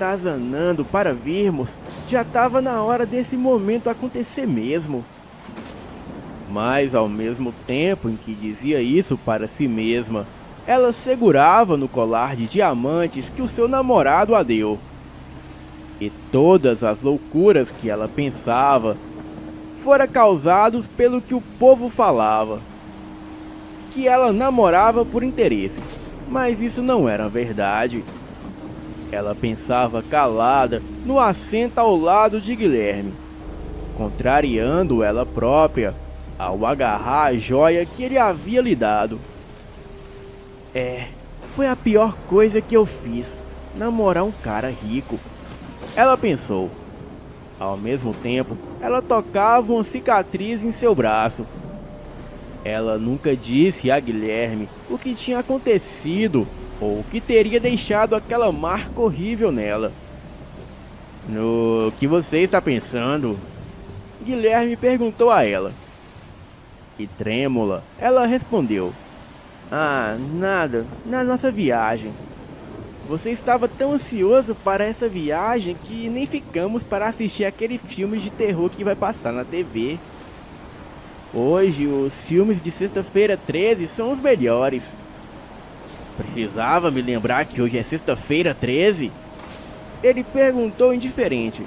atazanando para virmos, já estava na hora desse momento acontecer mesmo. Mas ao mesmo tempo em que dizia isso para si mesma, ela segurava no colar de diamantes que o seu namorado a deu. E todas as loucuras que ela pensava foram causadas pelo que o povo falava, que ela namorava por interesse, mas isso não era verdade. Ela pensava calada no assento ao lado de Guilherme, contrariando ela própria ao agarrar a joia que ele havia lhe dado. Foi a pior coisa que eu fiz, namorar um cara rico, ela pensou. Ao mesmo tempo, ela tocava uma cicatriz em seu braço. Ela nunca disse a Guilherme o que tinha acontecido ou o que teria deixado aquela marca horrível nela. No que você está pensando? Guilherme perguntou a ela. E trêmula, ela respondeu: nada, na nossa viagem. Você estava tão ansioso para essa viagem que nem ficamos para assistir aquele filme de terror que vai passar na TV. Hoje, os filmes de Sexta-feira 13 são os melhores. Precisava me lembrar que hoje é Sexta-feira 13? Ele perguntou indiferente.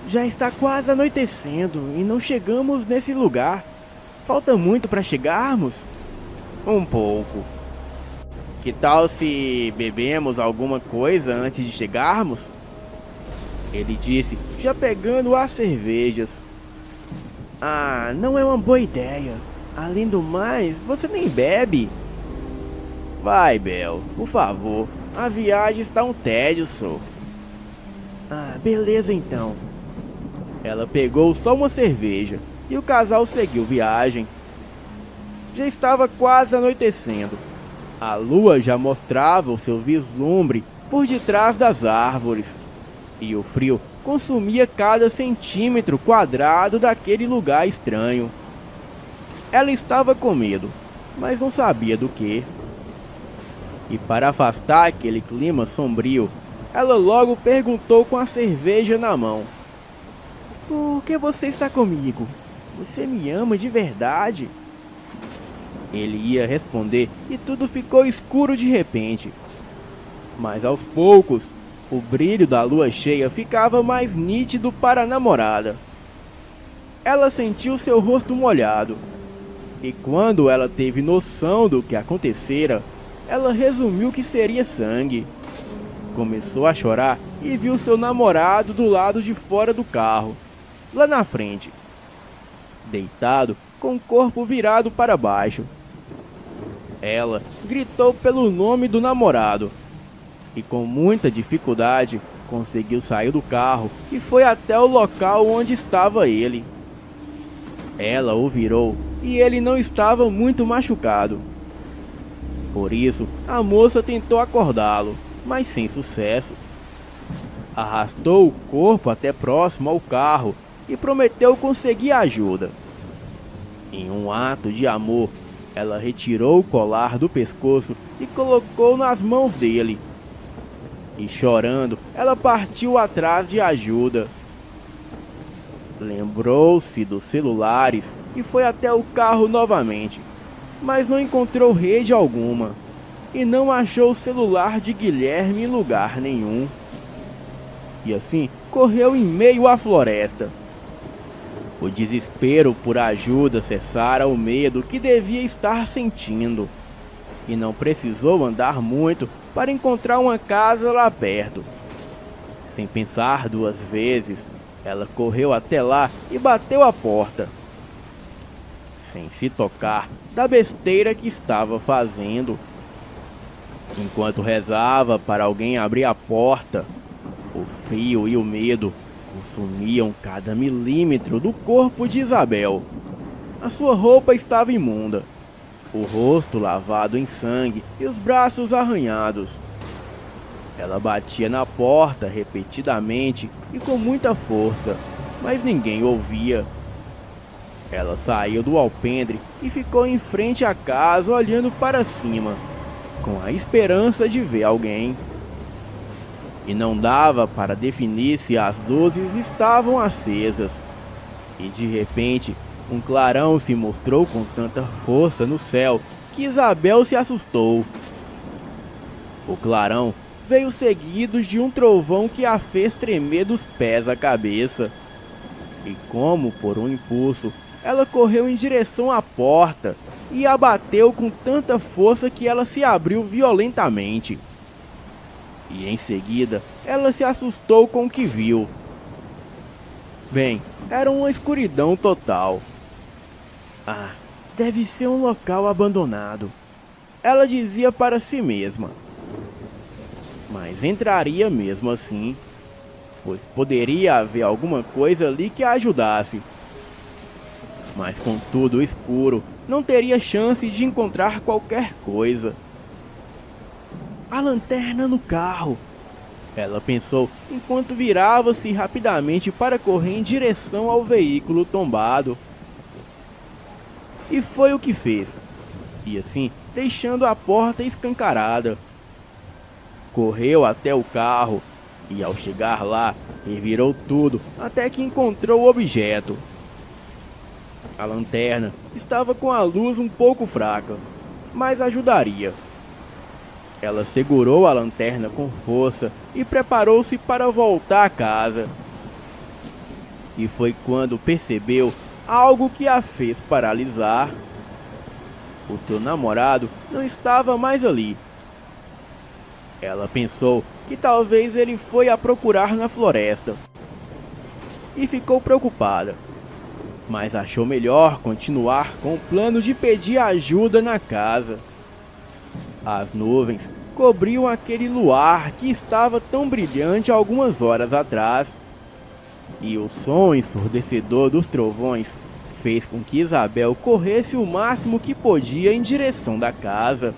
Já está quase anoitecendo e não chegamos nesse lugar. Falta muito para chegarmos? Um pouco. Que tal se bebemos alguma coisa antes de chegarmos? Ele disse, já pegando as cervejas. Não é uma boa ideia. Além do mais, você nem bebe. Vai, Bel, por favor. A viagem está um tédio, só. Beleza então. Ela pegou só uma cerveja e o casal seguiu viagem. Já estava quase anoitecendo. A lua já mostrava o seu vislumbre por detrás das árvores, e o frio consumia cada centímetro quadrado daquele lugar estranho. Ela estava com medo, mas não sabia do que. E para afastar aquele clima sombrio, ela logo perguntou com a cerveja na mão: Por que você está comigo? Você me ama de verdade? Ele ia responder e tudo ficou escuro de repente. Mas aos poucos, o brilho da lua cheia ficava mais nítido para a namorada. Ela sentiu seu rosto molhado. E quando ela teve noção do que acontecera, ela resumiu que seria sangue. Começou a chorar e viu seu namorado do lado de fora do carro, lá na frente, deitado com o corpo virado para baixo. Ela gritou pelo nome do namorado e com muita dificuldade conseguiu sair do carro e foi até o local onde estava ele. Ela o virou e ele não estava muito machucado. Por isso, a moça tentou acordá-lo, mas sem sucesso. Arrastou o corpo até próximo ao carro e prometeu conseguir ajuda. Em um ato de amor, ela retirou o colar do pescoço e colocou nas mãos dele. E chorando, ela partiu atrás de ajuda. Lembrou-se dos celulares e foi até o carro novamente, mas não encontrou rede alguma e não achou o celular de Guilherme em lugar nenhum. E assim correu em meio à floresta. O desespero por ajuda cessara o medo que devia estar sentindo, e não precisou andar muito para encontrar uma casa lá perto. Sem pensar duas vezes, ela correu até lá e bateu a porta, sem se tocar da besteira que estava fazendo. Enquanto rezava para alguém abrir a porta, o frio e o medo consumiam cada milímetro do corpo de Isabel. A sua roupa estava imunda, o rosto lavado em sangue e os braços arranhados. Ela batia na porta repetidamente e com muita força, mas ninguém ouvia. Ela saiu do alpendre e ficou em frente à casa olhando para cima, com a esperança de ver alguém. e não dava para definir se as luzes estavam acesas. E de repente, um clarão se mostrou com tanta força no céu que Isabel se assustou. O clarão veio seguido de um trovão que a fez tremer dos pés à cabeça. E como por um impulso, ela correu em direção à porta e a bateu com tanta força que ela se abriu violentamente. E em seguida, ela se assustou com o que viu. Bem, era uma escuridão total. Ah, deve ser um local abandonado, ela dizia para si mesma. Mas entraria mesmo assim, pois poderia haver alguma coisa ali que a ajudasse. Mas com tudo escuro, não teria chance de encontrar qualquer coisa. A lanterna no carro, ela pensou enquanto virava-se rapidamente para correr em direção ao veículo tombado. E foi o que fez, e assim deixando a porta escancarada. Correu até o carro e ao chegar lá, revirou tudo até que encontrou o objeto. A lanterna estava com a luz um pouco fraca, mas ajudaria. Ela segurou a lanterna com força e preparou-se para voltar a casa. E foi quando percebeu algo que a fez paralisar. O seu namorado não estava mais ali. Ela pensou que talvez ele foi a procurar na floresta. E ficou preocupada. Mas achou melhor continuar com o plano de pedir ajuda na casa. As nuvens cobriam aquele luar que estava tão brilhante algumas horas atrás. E o som ensurdecedor dos trovões fez com que Isabel corresse o máximo que podia em direção da casa.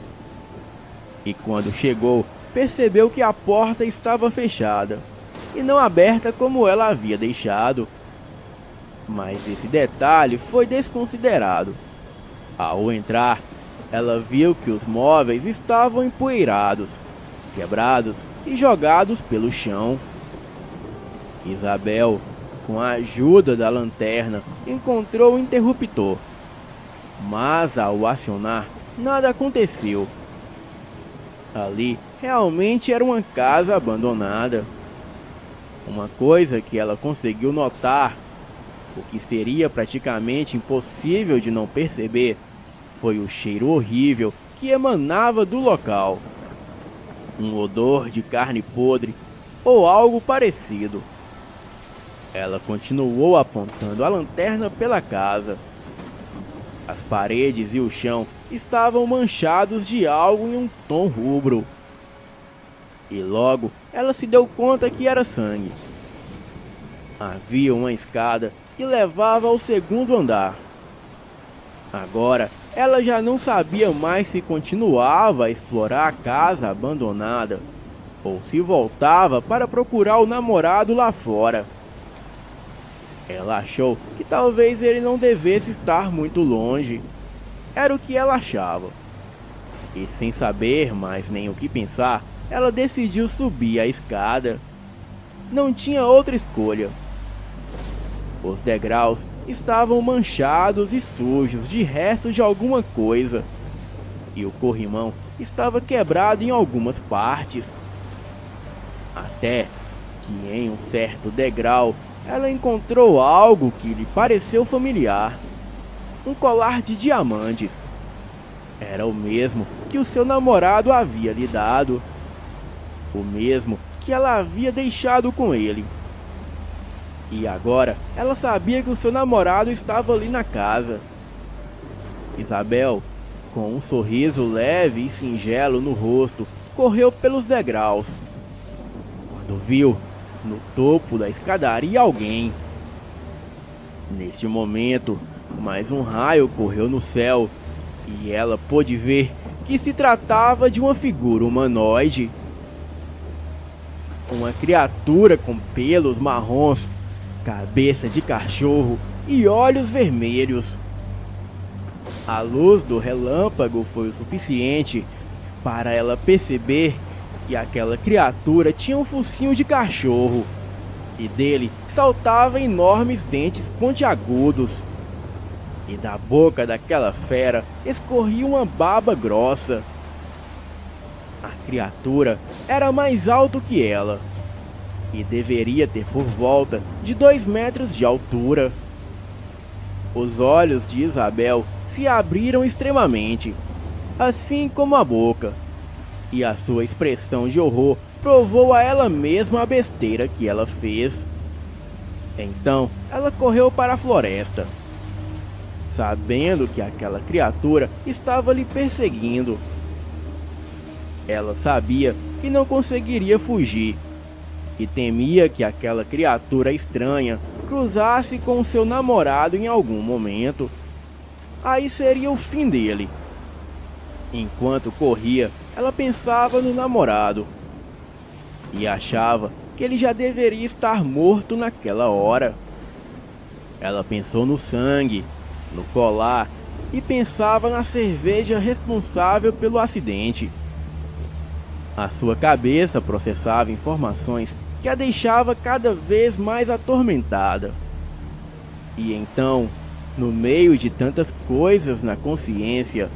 E quando chegou, percebeu que a porta estava fechada e não aberta como ela havia deixado. Mas esse detalhe foi desconsiderado. Ao entrar, ela viu que os móveis estavam empoeirados, quebrados e jogados pelo chão. Isabel, com a ajuda da lanterna, encontrou o interruptor. Mas ao acionar, nada aconteceu. Ali realmente era uma casa abandonada. Uma coisa que ela conseguiu notar, o que seria praticamente impossível de não perceber, foi o cheiro horrível que emanava do local. Um odor de carne podre ou algo parecido. Ela continuou apontando a lanterna pela casa. As paredes e o chão estavam manchados de algo em um tom rubro. E logo ela se deu conta que era sangue. Havia uma escada que levava ao segundo andar. Agora ela já não sabia mais se continuava a explorar a casa abandonada ou se voltava para procurar o namorado lá fora. Ela achou que talvez ele não devesse estar muito longe. Era o que ela achava. E sem saber mais nem o que pensar, ela decidiu subir a escada. Não tinha outra escolha. Os degraus estavam manchados e sujos de restos de alguma coisa. E o corrimão estava quebrado em algumas partes. Até que em um certo degrau, ela encontrou algo que lhe pareceu familiar. Um colar de diamantes. Era o mesmo que o seu namorado havia lhe dado. O mesmo que ela havia deixado com ele. E agora ela sabia que o seu namorado estava ali na casa. Isabel, com um sorriso leve e singelo no rosto, correu pelos degraus. Quando viu no topo da escadaria alguém. Neste momento, mais um raio correu no céu e ela pôde ver que se tratava de uma figura humanoide. Uma criatura com pelos marrons, cabeça de cachorro e olhos vermelhos. A luz do relâmpago foi o suficiente para ela perceber E aquela criatura tinha um focinho de cachorro, e dele saltavam enormes dentes pontiagudos. E da boca daquela fera escorria uma baba grossa. A criatura era mais alto que ela, e deveria ter por volta de 2 metros de altura. Os olhos de Isabel se abriram extremamente, assim como a boca, e a sua expressão de horror provou a ela mesma a besteira que ela fez. Então ela correu para a floresta, sabendo que aquela criatura estava lhe perseguindo. Ela sabia que não conseguiria fugir, e temia que aquela criatura estranha cruzasse com seu namorado em algum momento. Aí seria o fim dele. Enquanto corria, ela pensava no namorado e achava que ele já deveria estar morto naquela hora. Ela pensou no sangue, no colar e pensava na cerveja responsável pelo acidente. A sua cabeça processava informações que a deixava cada vez mais atormentada. E então, no meio de tantas coisas na consciência,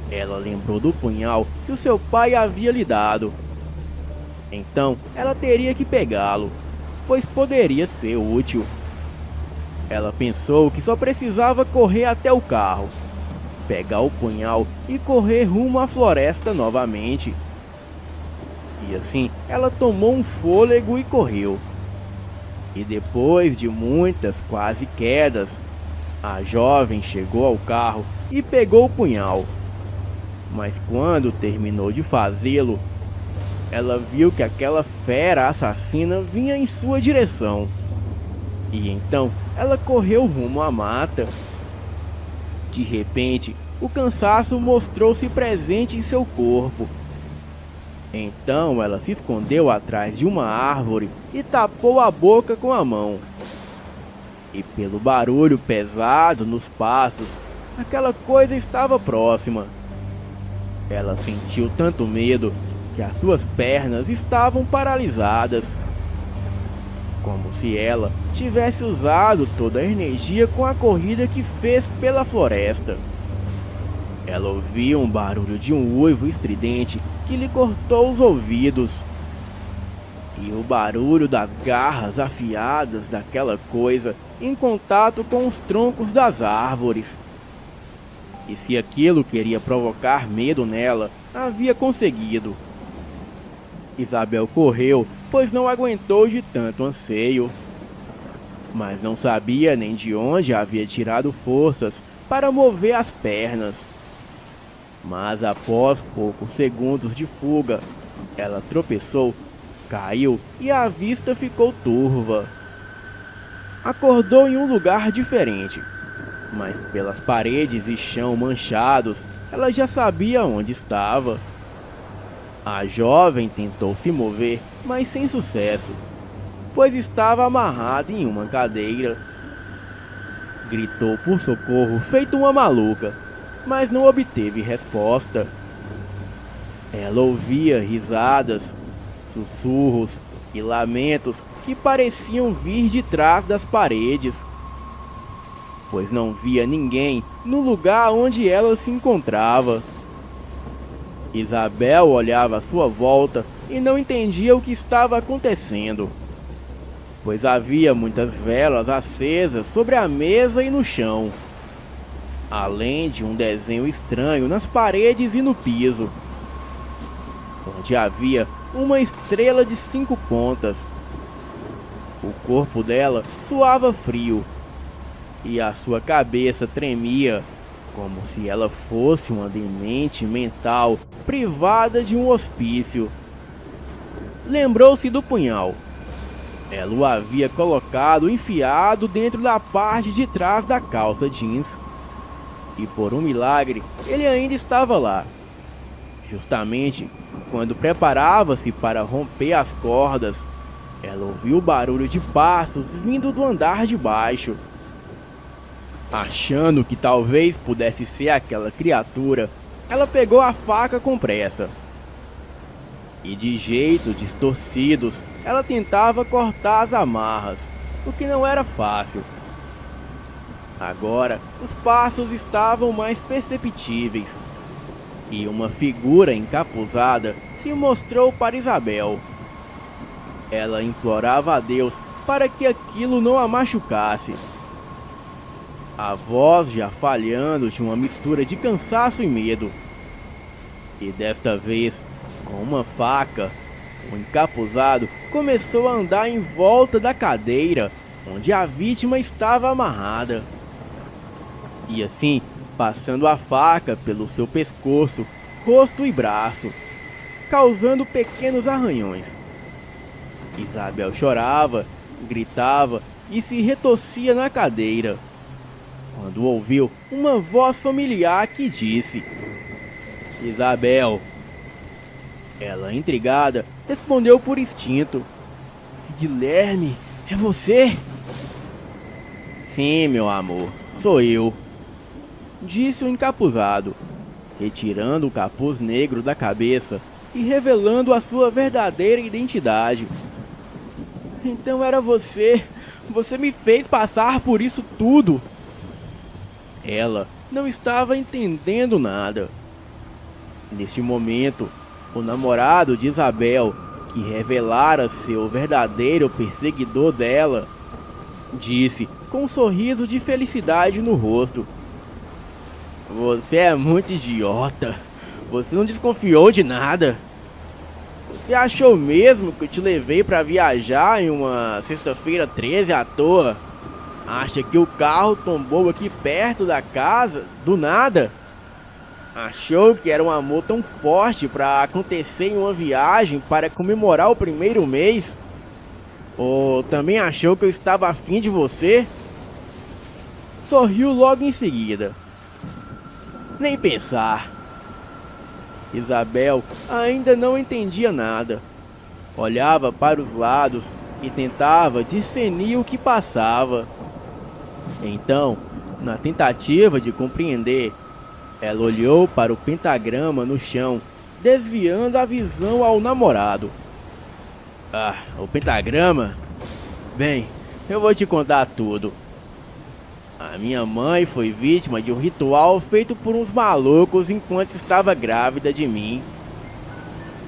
ela lembrou do punhal que o seu pai havia lhe dado. Então, ela teria que pegá-lo, pois poderia ser útil. Ela pensou que só precisava correr até o carro, pegar o punhal e correr rumo à floresta novamente. E assim, ela tomou um fôlego e correu. E depois de muitas quase quedas, a jovem chegou ao carro e pegou o punhal. Mas quando terminou de fazê-lo, ela viu que aquela fera assassina vinha em sua direção. E então ela correu rumo à mata. De repente, o cansaço mostrou-se presente em seu corpo. Então ela se escondeu atrás de uma árvore e tapou a boca com a mão. E pelo barulho pesado nos passos, aquela coisa estava próxima. Ela sentiu tanto medo que as suas pernas estavam paralisadas, como se ela tivesse usado toda a energia com a corrida que fez pela floresta. Ela ouviu um barulho de um uivo estridente que lhe cortou os ouvidos, e o barulho das garras afiadas daquela coisa em contato com os troncos das árvores. E se aquilo queria provocar medo nela, havia conseguido. Isabel correu, pois não aguentou de tanto anseio, mas não sabia nem de onde havia tirado forças para mover as pernas. Mas após poucos segundos de fuga, ela tropeçou, caiu e a vista ficou turva. Acordou em um lugar diferente, mas pelas paredes e chão manchados, ela já sabia onde estava. A jovem tentou se mover, mas sem sucesso, pois estava amarrada em uma cadeira. Gritou por socorro feito uma maluca, mas não obteve resposta. Ela ouvia risadas, sussurros e lamentos que pareciam vir de trás das paredes, pois não via ninguém no lugar onde ela se encontrava. Isabel olhava à sua volta e não entendia o que estava acontecendo, pois havia muitas velas acesas sobre a mesa e no chão, além de um desenho estranho nas paredes e no piso, onde havia uma estrela de 5 pontas. O corpo dela suava frio e a sua cabeça tremia, como se ela fosse uma demente mental privada de um hospício. Lembrou-se do punhal. Ela o havia colocado enfiado dentro da parte de trás da calça jeans. E por um milagre, ele ainda estava lá. Justamente quando preparava-se para romper as cordas, ela ouviu o barulho de passos vindo do andar de baixo. Achando que talvez pudesse ser aquela criatura, ela pegou a faca com pressa. e de jeitos distorcidos ela tentava cortar as amarras, o que não era fácil. Agora os passos estavam mais perceptíveis e uma figura encapuzada se mostrou para Isabel. Ela implorava a Deus para que aquilo não a machucasse. A voz já falhando de uma mistura de cansaço e medo. E desta vez, com uma faca, o encapuzado começou a andar em volta da cadeira onde a vítima estava amarrada. E assim, passando a faca pelo seu pescoço, rosto e braço, causando pequenos arranhões. Isabel chorava, gritava e se retorcia na cadeira, quando ouviu uma voz familiar que disse: Isabel. Ela, intrigada, respondeu por instinto: Guilherme, é você? Sim, meu amor, sou eu, disse o encapuzado, retirando o capuz negro da cabeça e revelando a sua verdadeira identidade. Então era você. Você me fez passar por isso tudo. Ela não estava entendendo nada. Neste momento, o namorado de Isabel, que revelara ser o verdadeiro perseguidor dela, disse com um sorriso de felicidade no rosto: Você é muito idiota. Você não desconfiou de nada. Você achou mesmo que eu te levei para viajar em uma sexta-feira 13 à toa? Acha que o carro tombou aqui perto da casa, do nada? Achou que era um amor tão forte para acontecer em uma viagem para comemorar o primeiro mês? Ou também achou que eu estava afim de você? Sorriu logo em seguida. Nem pensar. Isabel ainda não entendia nada. Olhava para os lados e tentava discernir o que passava. Então, na tentativa de compreender, ela olhou para o pentagrama no chão, desviando a visão ao namorado. Ah, o pentagrama? Bem, eu vou te contar tudo. A minha mãe foi vítima de um ritual feito por uns malucos enquanto estava grávida de mim.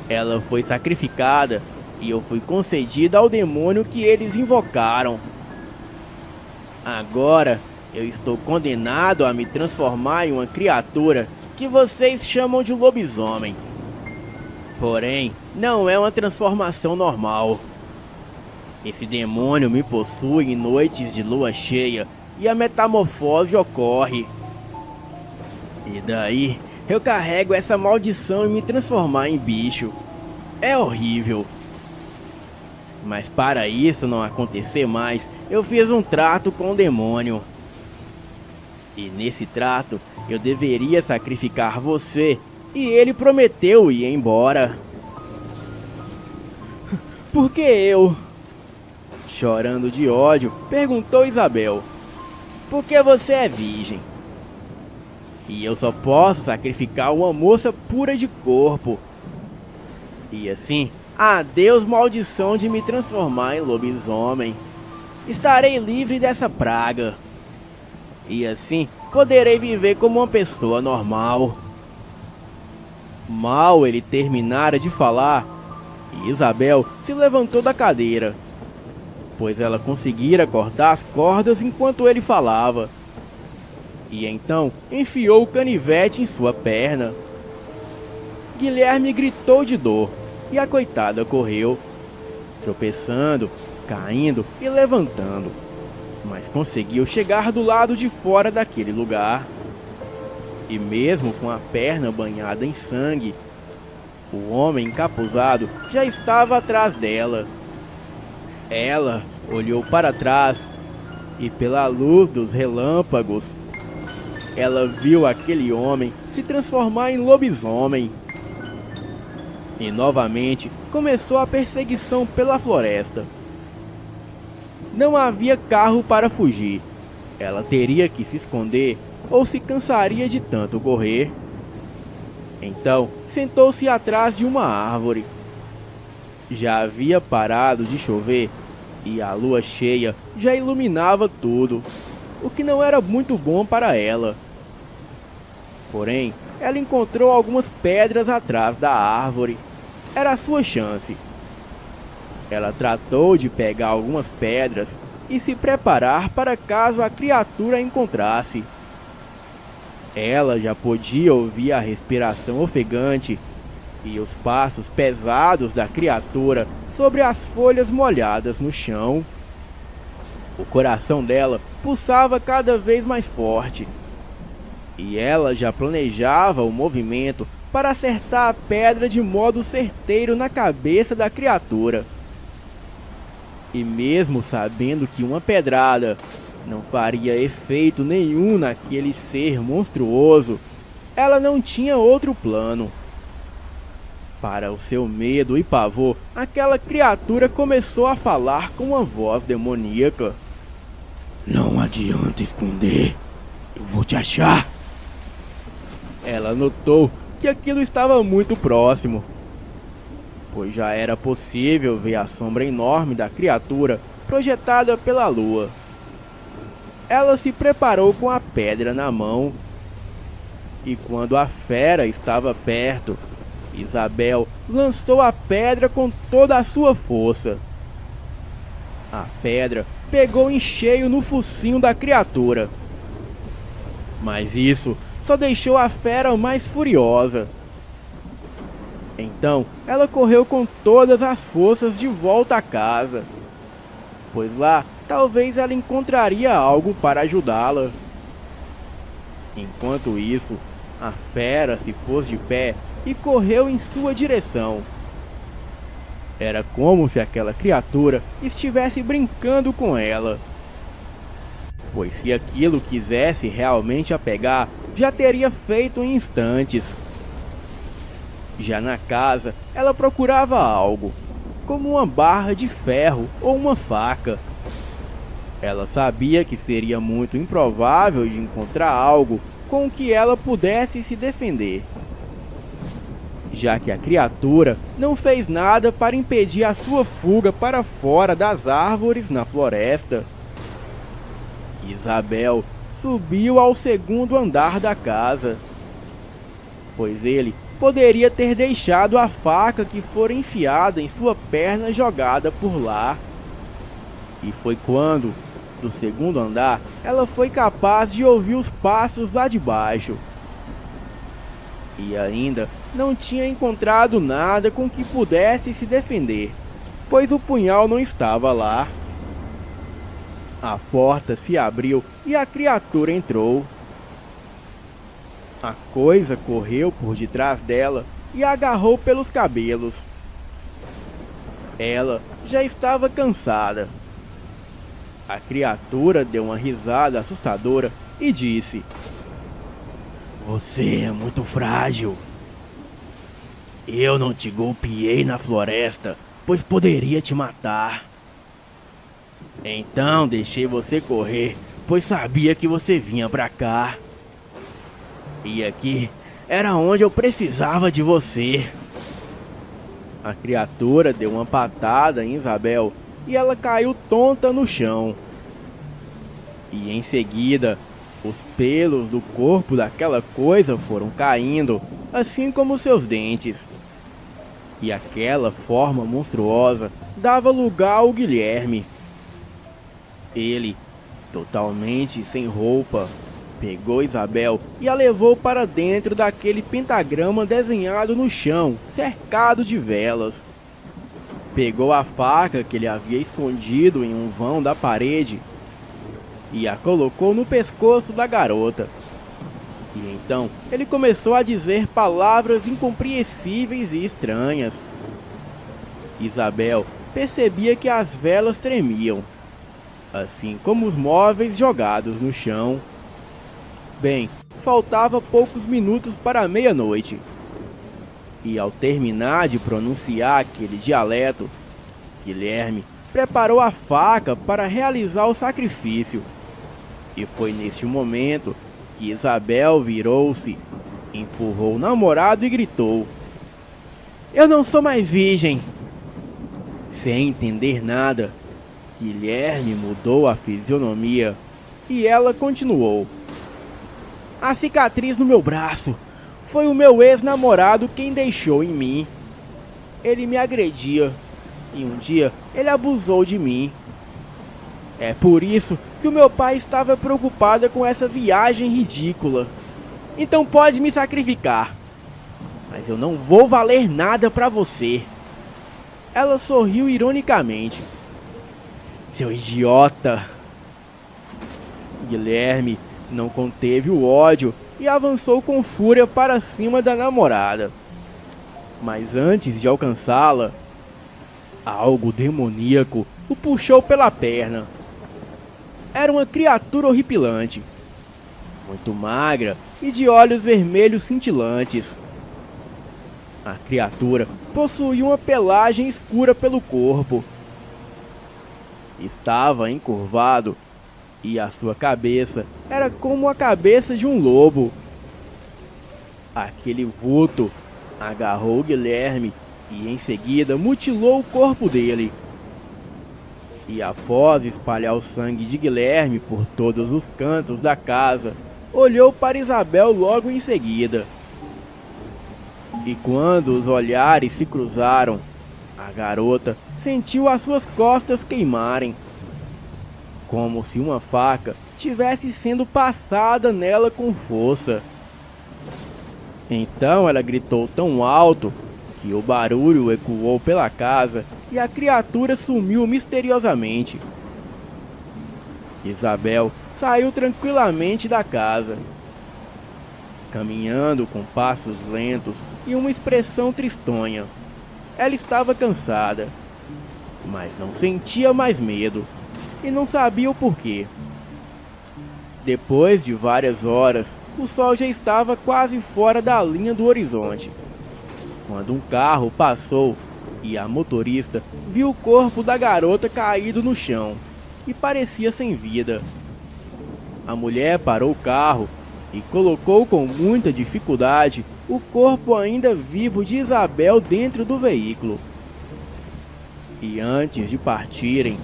Ela foi sacrificada e eu fui concedida ao demônio que eles invocaram. Agora eu estou condenado a me transformar em uma criatura que vocês chamam de lobisomem. Porém, não é uma transformação normal. Esse demônio me possui em noites de lua cheia e a metamorfose ocorre. E daí, eu carrego essa maldição e me transformar em bicho. É horrível. Mas para isso não acontecer mais, eu fiz um trato com o demônio. E nesse trato, eu deveria sacrificar você, e ele prometeu ir embora. Por que eu? Chorando de ódio, perguntou Isabel. Porque você é virgem. E eu só posso sacrificar uma moça pura de corpo. E assim, adeus maldição de me transformar em lobisomem. Estarei livre dessa praga. E assim, poderei viver como uma pessoa normal. Mal ele terminara de falar, Isabel se levantou da cadeira, pois ela conseguira cortar as cordas enquanto ele falava. E então enfiou o canivete em sua perna. Guilherme gritou de dor e a coitada correu, tropeçando, caindo e levantando, mas conseguiu chegar do lado de fora daquele lugar. E mesmo com a perna banhada em sangue, o homem encapuzado já estava atrás dela. Ela olhou para trás e, pela luz dos relâmpagos, ela viu aquele homem se transformar em lobisomem. E novamente começou a perseguição pela floresta. Não havia carro para fugir. Ela teria que se esconder ou se cansaria de tanto correr. Então sentou-se atrás de uma árvore Já havia parado de chover e a lua cheia já iluminava tudo, o que não era muito bom para ela. Porém, ela encontrou algumas pedras atrás da árvore. Era a sua chance. Ela tratou de pegar algumas pedras e se preparar para caso a criatura a encontrasse. Ela já podia ouvir a respiração ofegante e os passos pesados da criatura sobre as folhas molhadas no chão. O coração dela pulsava cada vez mais forte. E ela já planejava o movimento para acertar a pedra de modo certeiro na cabeça da criatura. E mesmo sabendo que uma pedrada não faria efeito nenhum naquele ser monstruoso, ela não tinha outro plano. Para o seu medo e pavor, aquela criatura começou a falar com uma voz demoníaca. Não adianta esconder, eu vou te achar. Ela notou que aquilo estava muito próximo, pois já era possível ver a sombra enorme da criatura projetada pela lua. Ela se preparou com a pedra na mão, e quando a fera estava perto, Isabel lançou a pedra com toda a sua força. A pedra pegou em cheio no focinho da criatura. Mas isso só deixou a fera mais furiosa. Então ela correu com todas as forças de volta à casa, pois lá talvez ela encontraria algo para ajudá-la. Enquanto isso, a fera se pôs de pé e correu em sua direção. Era como se aquela criatura estivesse brincando com ela, pois se aquilo quisesse realmente a pegar, já teria feito em instantes. Já na casa, ela procurava algo, como uma barra de ferro ou uma faca. Ela sabia que seria muito improvável de encontrar algo com o que ela pudesse se defender, já que a criatura não fez nada para impedir a sua fuga para fora das árvores na floresta. Isabel subiu ao segundo andar da casa, pois ele poderia ter deixado a faca que fora enfiada em sua perna jogada por lá. E foi quando, do segundo andar, ela foi capaz de ouvir os passos lá de baixo. E ainda não tinha encontrado nada com que pudesse se defender, pois o punhal não estava lá. A porta se abriu e a criatura entrou. A coisa correu por detrás dela e a agarrou pelos cabelos. Ela já estava cansada. A criatura deu uma risada assustadora e disse: Você é muito frágil. Eu não te golpeei na floresta, pois poderia te matar. Então deixei você correr, pois sabia que você vinha pra cá. E aqui era onde eu precisava de você. A criatura deu uma patada em Isabel e ela caiu tonta no chão. E em seguida, os pelos do corpo daquela coisa foram caindo, assim como seus dentes. E aquela forma monstruosa dava lugar ao Guilherme. Ele, totalmente sem roupa, pegou Isabel e a levou para dentro daquele pentagrama desenhado no chão, cercado de velas. Pegou a faca que ele havia escondido em um vão da parede e a colocou no pescoço da garota. E então ele começou a dizer palavras incompreensíveis e estranhas. Isabel percebia que as velas tremiam, assim como os móveis jogados no chão. Bem, faltava poucos minutos para a meia-noite. E ao terminar de pronunciar aquele dialeto, Guilherme preparou a faca para realizar o sacrifício. E foi neste momento que Isabel virou-se, empurrou o namorado e gritou: Eu não sou mais virgem! Sem entender nada, Guilherme mudou a fisionomia e ela continuou. A cicatriz no meu braço foi o meu ex-namorado quem deixou em mim. Ele me agredia e um dia ele abusou de mim. É por isso que o meu pai estava preocupado com essa viagem ridícula. Então pode me sacrificar, mas eu não vou valer nada pra você. Ela sorriu ironicamente. Seu idiota! Guilherme não conteve o ódio e avançou com fúria para cima da namorada. Mas antes de alcançá-la, algo demoníaco o puxou pela perna. Era uma criatura horripilante, muito magra e de olhos vermelhos cintilantes. A criatura possuía uma pelagem escura pelo corpo. Estava encurvado e a sua cabeça era como a cabeça de um lobo. Aquele vulto agarrou Guilherme e em seguida mutilou o corpo dele. E após espalhar o sangue de Guilherme por todos os cantos da casa, olhou para Isabel logo em seguida. E quando os olhares se cruzaram, a garota sentiu as suas costas queimarem, como se uma faca tivesse sendo passada nela com força. Então ela gritou tão alto que o barulho ecoou pela casa e a criatura sumiu misteriosamente. Isabel saiu tranquilamente da casa, caminhando com passos lentos e uma expressão tristonha. Ela estava cansada, mas não sentia mais medo e não sabia o porquê. Depois de várias horas, o sol já estava quase fora da linha do horizonte, quando um carro passou e a motorista viu o corpo da garota caído no chão e parecia sem vida. A mulher parou o carro e colocou com muita dificuldade o corpo ainda vivo de Isabel dentro do veículo. E antes de partirem,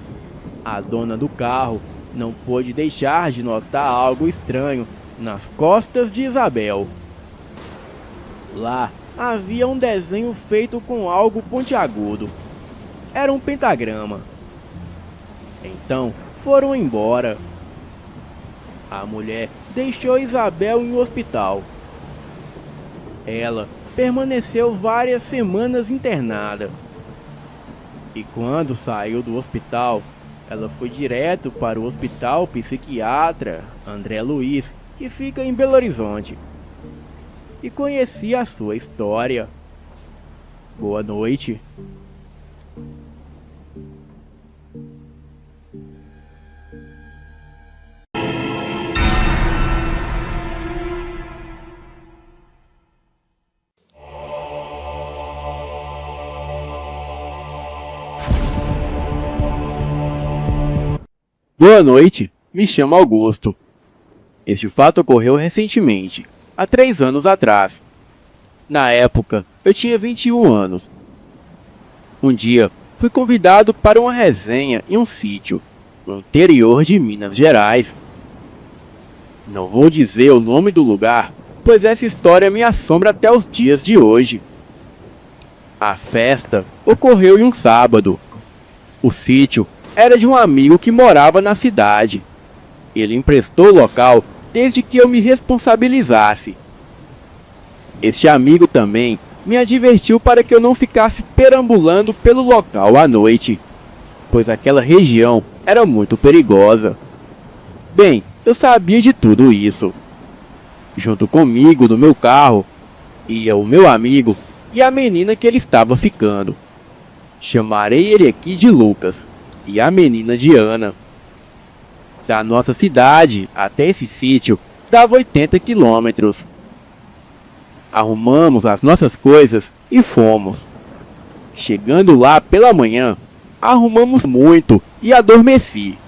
a dona do carro não pôde deixar de notar algo estranho nas costas de Isabel. Lá havia um desenho feito com algo pontiagudo. Era um pentagrama. Então foram embora. A mulher deixou Isabel em um hospital. Ela permaneceu várias semanas internada. E quando saiu do hospital, ela foi direto para o Hospital Psiquiatra André Luiz, que fica em Belo Horizonte, e conhecia a sua história. Boa noite. Boa noite, me chamo Augusto. Este fato ocorreu recentemente, há 3 anos atrás. Na época, eu tinha 21 anos. Um dia, fui convidado para uma resenha em um sítio, no interior de Minas Gerais. Não vou dizer o nome do lugar, pois essa história me assombra até os dias de hoje. A festa ocorreu em um sábado. O sítio era de um amigo que morava na cidade. Ele emprestou o local desde que eu me responsabilizasse. Este amigo também me advertiu para que eu não ficasse perambulando pelo local à noite, pois aquela região era muito perigosa. Bem, eu sabia de tudo isso. Junto comigo no meu carro ia o meu amigo e a menina que ele estava ficando. Chamarei ele aqui de Lucas e a menina de Ana. Da nossa cidade até esse sítio dava 80 quilômetros. Arrumamos as nossas coisas e fomos. Chegando lá pela manhã, arrumamos muito e adormeci.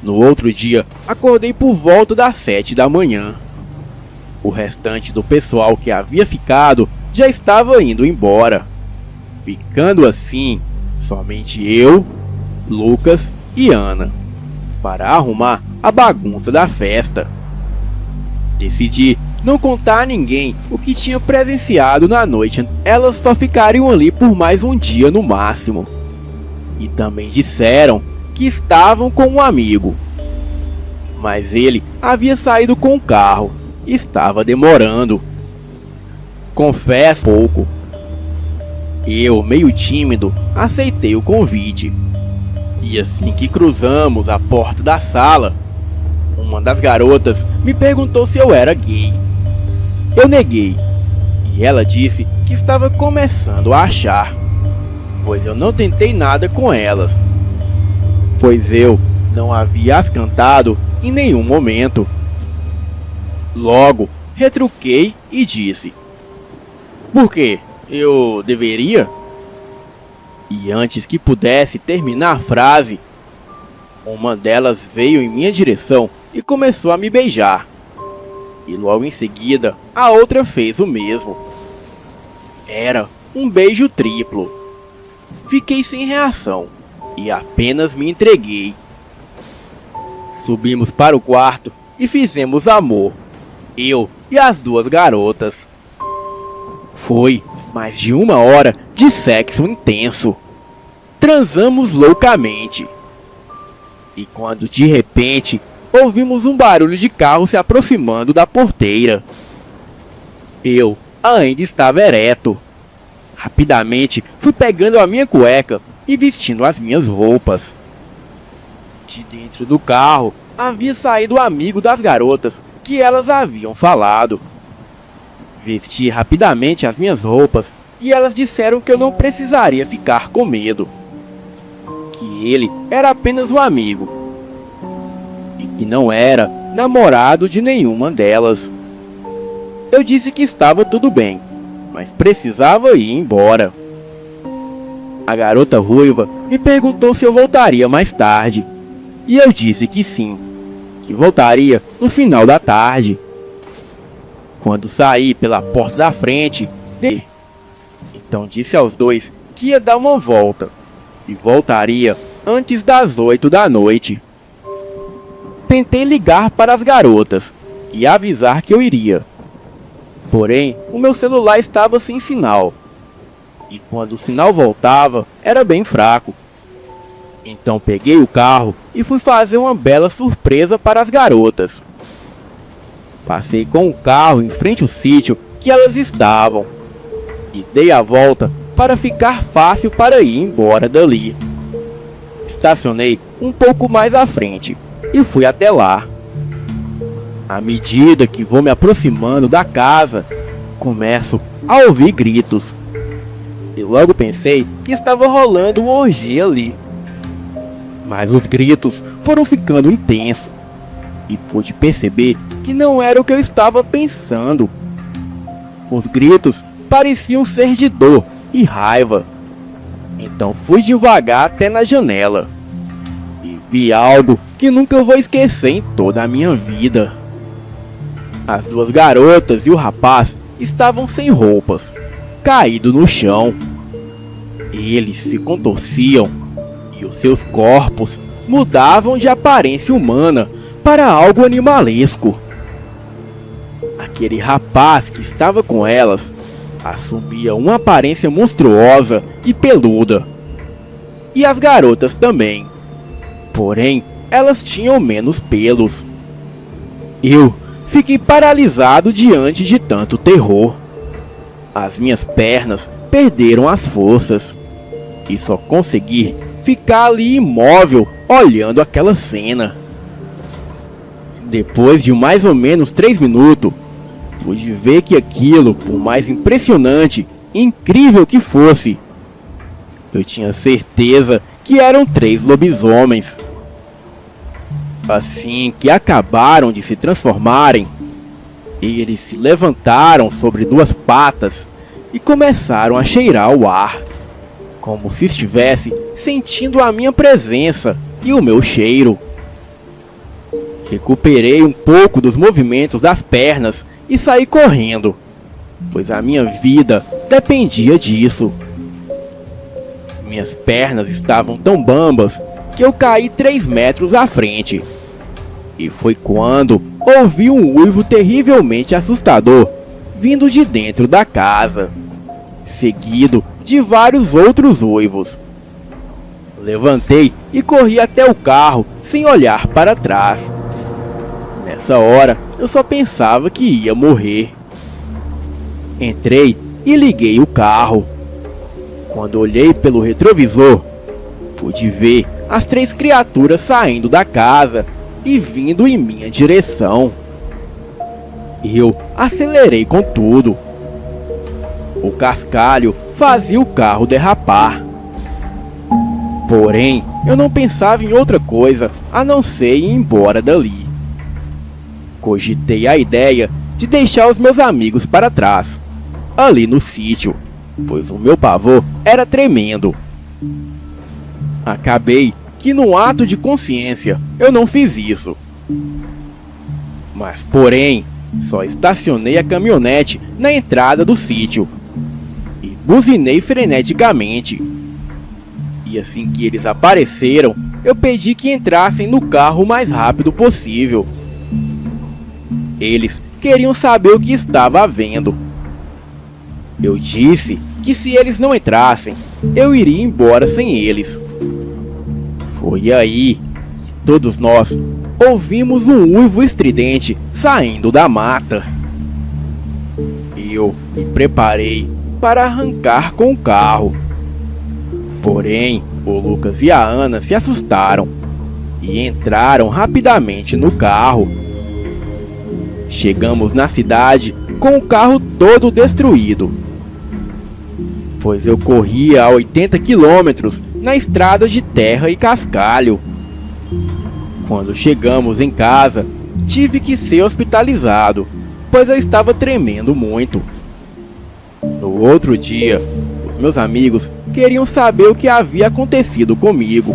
No outro dia, acordei por volta das 7 da manhã. O restante do pessoal que havia ficado já estava indo embora. Ficando assim, somente eu, Lucas e Ana, para arrumar a bagunça da festa. Decidi não contar a ninguém o que tinha presenciado na noite. Elas só ficariam ali por mais um dia no máximo. E também disseram que estavam com um amigo, mas ele havia saído com o carro e estava demorando. Confesso pouco. Eu, meio tímido, aceitei o convite. E assim que cruzamos a porta da sala, uma das garotas me perguntou se eu era gay. Eu neguei, e ela disse que estava começando a achar, pois eu não tentei nada com elas, pois eu não havia as cantado em nenhum momento. Logo, retruquei e disse: por quê? Eu deveria? E antes que pudesse terminar a frase, uma delas veio em minha direção e começou a me beijar. E logo em seguida, a outra fez o mesmo. Era um beijo triplo. Fiquei sem reação e apenas me entreguei. Subimos para o quarto e fizemos amor, eu e as duas garotas. Foi mais de 1 hora de sexo intenso. Transamos loucamente. E quando de repente ouvimos um barulho de carro se aproximando da porteira, eu ainda estava ereto. Rapidamente fui pegando a minha cueca e vestindo as minhas roupas. De dentro do carro havia saído o amigo das garotas que elas haviam falado. Vesti rapidamente as minhas roupas e elas disseram que eu não precisaria ficar com medo, que ele era apenas um amigo e que não era namorado de nenhuma delas. Eu disse que estava tudo bem, mas precisava ir embora. A garota ruiva me perguntou se eu voltaria mais tarde, e eu disse que sim, que voltaria no final da tarde. Quando saí pela porta da frente, então disse aos dois que ia dar uma volta e voltaria antes das 8 da noite. Tentei ligar para as garotas e avisar que eu iria, porém o meu celular estava sem sinal, e quando o sinal voltava era bem fraco. Então peguei o carro e fui fazer uma bela surpresa para as garotas. Passei com o carro em frente ao sítio que elas estavam e dei a volta para ficar fácil para ir embora dali. Estacionei um pouco mais à frente e fui até lá. À medida que vou me aproximando da casa, começo a ouvir gritos. E logo pensei que estava rolando uma orgia ali. Mas os gritos foram ficando intensos e pude perceber que não era o que eu estava pensando. Os gritos pareciam ser de dor e raiva. Então fui devagar até na janela e vi algo que nunca vou esquecer em toda a minha vida. As duas garotas e o rapaz estavam sem roupas, caídos no chão. Eles se contorciam e os seus corpos mudavam de aparência humana para algo animalesco. Aquele rapaz que estava com elas assumia uma aparência monstruosa e peluda. E as garotas também. Porém, elas tinham menos pelos. Eu fiquei paralisado diante de tanto terror. As minhas pernas perderam as forças e só consegui ficar ali imóvel olhando aquela cena. Depois de mais ou menos 3 minutos, pude ver que aquilo, por mais impressionante e incrível que fosse, eu tinha certeza que eram 3 lobisomens. Assim que acabaram de se transformarem, eles se levantaram sobre 2 patas e começaram a cheirar o ar, como se estivesse sentindo a minha presença e o meu cheiro. Recuperei um pouco dos movimentos das pernas e saí correndo, pois a minha vida dependia disso. Minhas pernas estavam tão bambas que eu caí 3 metros à frente. E foi quando ouvi um uivo terrivelmente assustador vindo de dentro da casa, seguido de vários outros uivos. Levantei e corri até o carro sem olhar para trás. Nessa hora, eu só pensava que ia morrer. Entrei e liguei o carro. Quando olhei pelo retrovisor, pude ver as 3 criaturas saindo da casa e vindo em minha direção. Eu acelerei com tudo. O cascalho fazia o carro derrapar. Porém, eu não pensava em outra coisa a não ser ir embora dali. Cogitei a ideia de deixar os meus amigos para trás, ali no sítio, pois o meu pavor era tremendo. Acabei que, num ato de consciência, eu não fiz isso. Mas, porém, só estacionei a caminhonete na entrada do sítio e buzinei freneticamente. E assim que eles apareceram, eu pedi que entrassem no carro o mais rápido possível. Eles queriam saber o que estava havendo. Eu disse que se eles não entrassem, eu iria embora sem eles. Foi aí que todos nós ouvimos um uivo estridente saindo da mata. Eu me preparei para arrancar com o carro. Porém, o Lucas e a Ana se assustaram e entraram rapidamente no carro. Chegamos na cidade com o carro todo destruído, pois eu corria a 80 km na estrada de terra e cascalho. Quando chegamos em casa, tive que ser hospitalizado, pois eu estava tremendo muito. No outro dia, os meus amigos queriam saber o que havia acontecido comigo.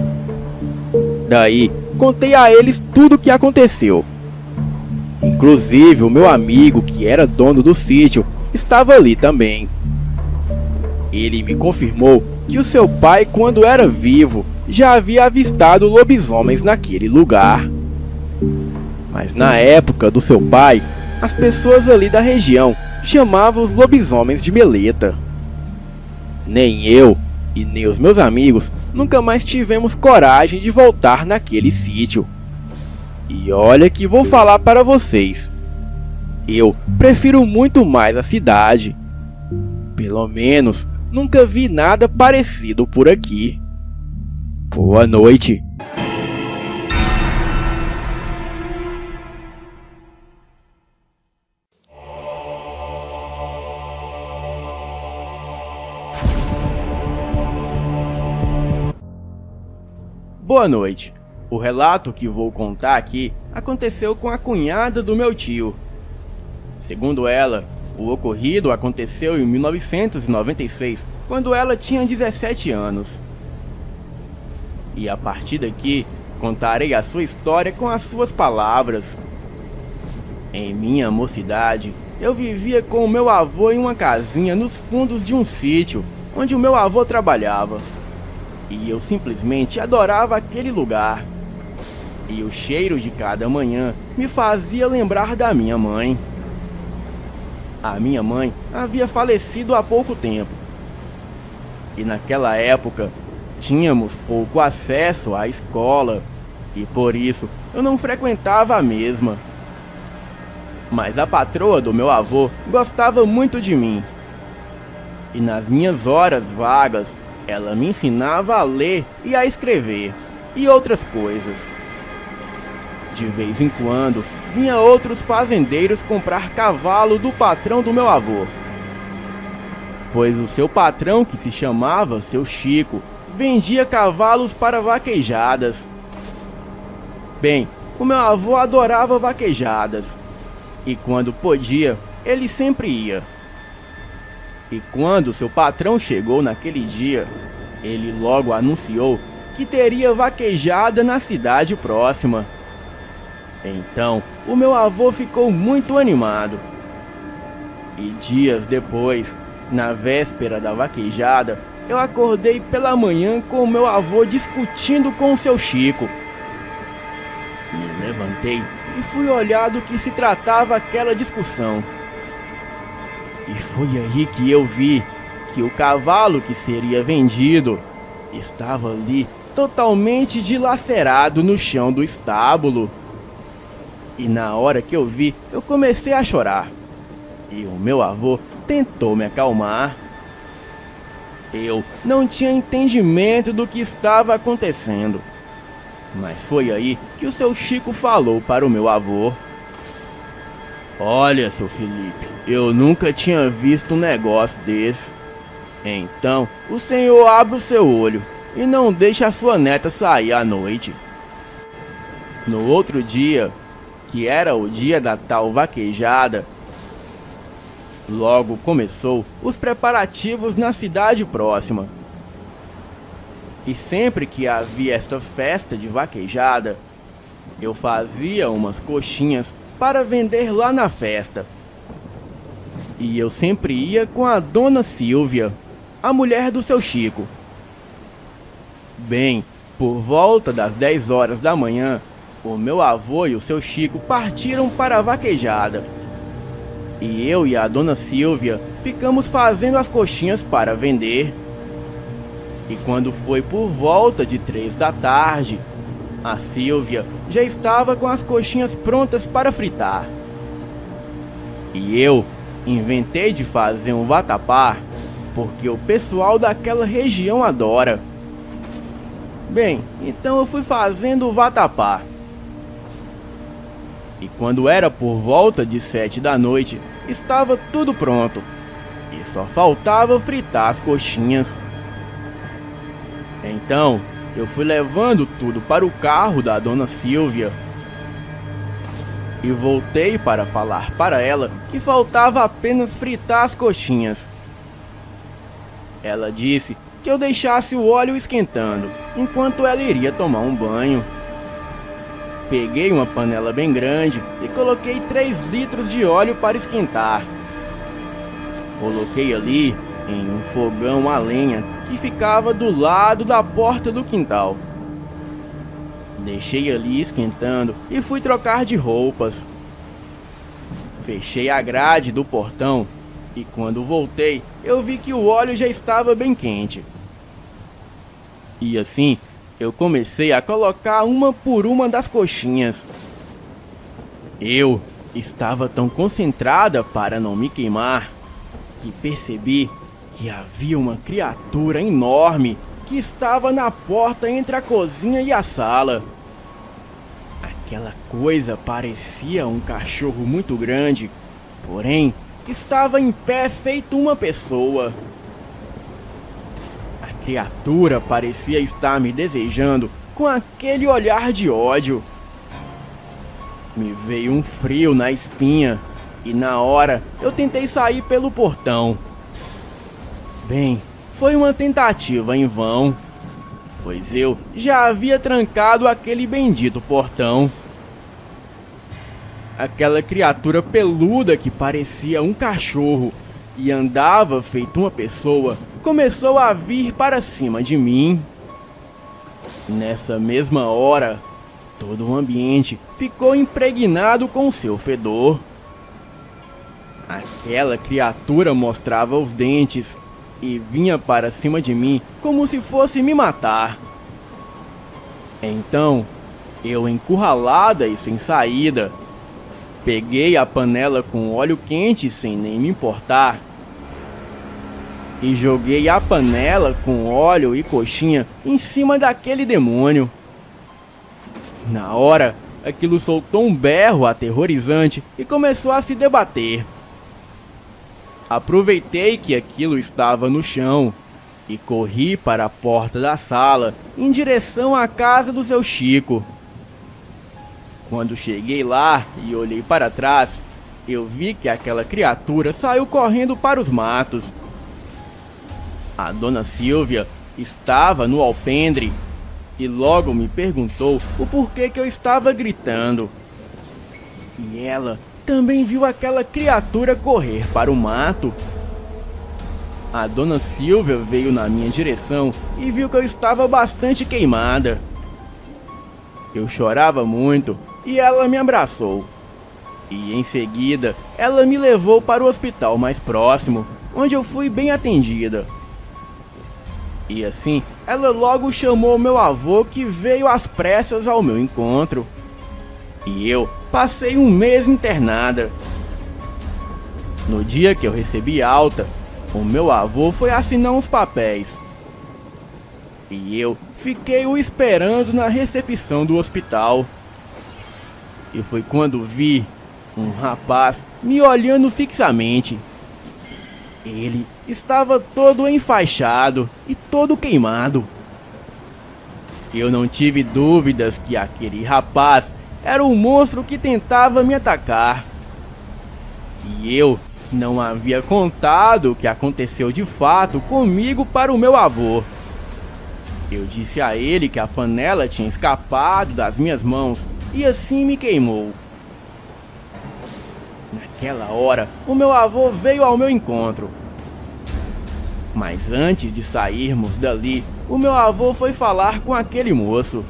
Daí, contei a eles tudo o que aconteceu. Inclusive, o meu amigo, que era dono do sítio, estava ali também. Ele me confirmou que o seu pai, quando era vivo, já havia avistado lobisomens naquele lugar. Mas na época do seu pai, as pessoas ali da região chamavam os lobisomens de meleta. Nem eu e nem os meus amigos nunca mais tivemos coragem de voltar naquele sítio. E olha que vou falar para vocês, eu prefiro muito mais a cidade. Pelo menos nunca vi nada parecido por aqui. Boa noite. Boa noite. O relato que vou contar aqui aconteceu com a cunhada do meu tio. Segundo ela, o ocorrido aconteceu em 1996, quando ela tinha 17 anos. E a partir daqui, contarei a sua história com as suas palavras. Em minha mocidade, eu vivia com o meu avô em uma casinha nos fundos de um sítio, onde o meu avô trabalhava. E eu simplesmente adorava aquele lugar. E o cheiro de cada manhã me fazia lembrar da minha mãe. A minha mãe havia falecido há pouco tempo. E naquela época, tínhamos pouco acesso à escola, e por isso eu não frequentava a mesma. Mas a patroa do meu avô gostava muito de mim. E nas minhas horas vagas, ela me ensinava a ler e a escrever, e outras coisas. De vez em quando, vinha outros fazendeiros comprar cavalo do patrão do meu avô. Pois o seu patrão, que se chamava Seu Chico, vendia cavalos para vaquejadas. Bem, o meu avô adorava vaquejadas, e quando podia, ele sempre ia. E quando seu patrão chegou naquele dia, ele logo anunciou que teria vaquejada na cidade próxima. Então, o meu avô ficou muito animado. E dias depois, na véspera da vaquejada, eu acordei pela manhã com o meu avô discutindo com o seu Chico. Me levantei e fui olhar do que se tratava aquela discussão. E foi aí que eu vi que o cavalo que seria vendido estava ali totalmente dilacerado no chão do estábulo. E na hora que eu vi, eu comecei a chorar. E o meu avô tentou me acalmar. Eu não tinha entendimento do que estava acontecendo. Mas foi aí que o seu Chico falou para o meu avô: "Olha, seu Felipe, eu nunca tinha visto um negócio desse. Então, o senhor abre o seu olho e não deixe a sua neta sair à noite." No outro dia, que era o dia da tal vaquejada, logo começou os preparativos na cidade próxima. E sempre que havia esta festa de vaquejada, eu fazia umas coxinhas para vender lá na festa. E eu sempre ia com a dona Silvia, a mulher do seu Chico. Bem, por volta das 10 horas da manhã, o meu avô e o seu Chico partiram para a vaquejada. E eu e a dona Silvia ficamos fazendo as coxinhas para vender. E quando foi por volta de 3 da tarde, a Silvia já estava com as coxinhas prontas para fritar. E eu inventei de fazer um vatapá, porque o pessoal daquela região adora. Bem, então eu fui fazendo o vatapá. E quando era por volta de 7 da noite, estava tudo pronto. E só faltava fritar as coxinhas. Então, eu fui levando tudo para o carro da dona Silvia. E voltei para falar para ela que faltava apenas fritar as coxinhas. Ela disse que eu deixasse o óleo esquentando, enquanto ela iria tomar um banho. Peguei uma panela bem grande e coloquei 3 litros de óleo para esquentar. Coloquei ali em um fogão a lenha que ficava do lado da porta do quintal. Deixei ali esquentando e fui trocar de roupas. Fechei a grade do portão e quando voltei, eu vi que o óleo já estava bem quente. E assim, eu comecei a colocar uma por uma das coxinhas. Eu estava tão concentrada para não me queimar que percebi que havia uma criatura enorme que estava na porta entre a cozinha e a sala. Aquela coisa parecia um cachorro muito grande, porém estava em pé feito uma pessoa. A criatura parecia estar me desejando com aquele olhar de ódio. Me veio um frio na espinha e na hora eu tentei sair pelo portão. Bem, foi uma tentativa em vão, pois eu já havia trancado aquele bendito portão. Aquela criatura peluda que parecia um cachorro e andava feito uma pessoa começou a vir para cima de mim. Nessa mesma hora, todo o ambiente ficou impregnado com seu fedor. Aquela criatura mostrava os dentes e vinha para cima de mim como se fosse me matar. Então, eu, encurralada e sem saída, peguei a panela com óleo quente sem nem me importar e joguei a panela com óleo e coxinha em cima daquele demônio. Na hora, aquilo soltou um berro aterrorizante e começou a se debater. Aproveitei que aquilo estava no chão e corri para a porta da sala em direção à casa do seu Chico. Quando cheguei lá e olhei para trás, eu vi que aquela criatura saiu correndo para os matos. A dona Silvia estava no alpendre e logo me perguntou o porquê que eu estava gritando. E ela também viu aquela criatura correr para o mato. A dona Silvia veio na minha direção e viu que eu estava bastante queimada. Eu chorava muito e ela me abraçou. E em seguida, ela me levou para o hospital mais próximo, onde eu fui bem atendida. E assim, ela logo chamou meu avô, que veio às pressas ao meu encontro. E eu passei um mês internada. No dia que eu recebi alta, o meu avô foi assinar uns papéis. E eu fiquei o esperando na recepção do hospital. E foi quando vi um rapaz me olhando fixamente. Ele estava todo enfaixado e todo queimado. Eu não tive dúvidas que aquele rapaz era o monstro que tentava me atacar. E eu não havia contado o que aconteceu de fato comigo para o meu avô. Eu disse a ele que a panela tinha escapado das minhas mãos e assim me queimou. Naquela hora, o meu avô veio ao meu encontro. Mas antes de sairmos dali, o meu avô foi falar com aquele moço.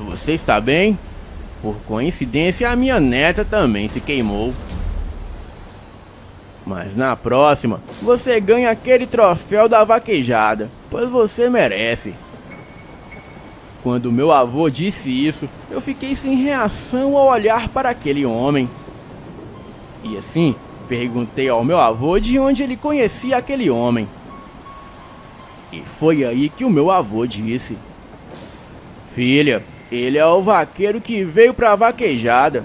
Você está bem? Por coincidência, a minha neta também se queimou. Mas na próxima, você ganha aquele troféu da vaquejada, pois você merece. Quando meu avô disse isso, eu fiquei sem reação ao olhar para aquele homem. E assim, perguntei ao meu avô de onde ele conhecia aquele homem. E foi aí que o meu avô disse: Filha, ele é o vaqueiro que veio pra vaquejada.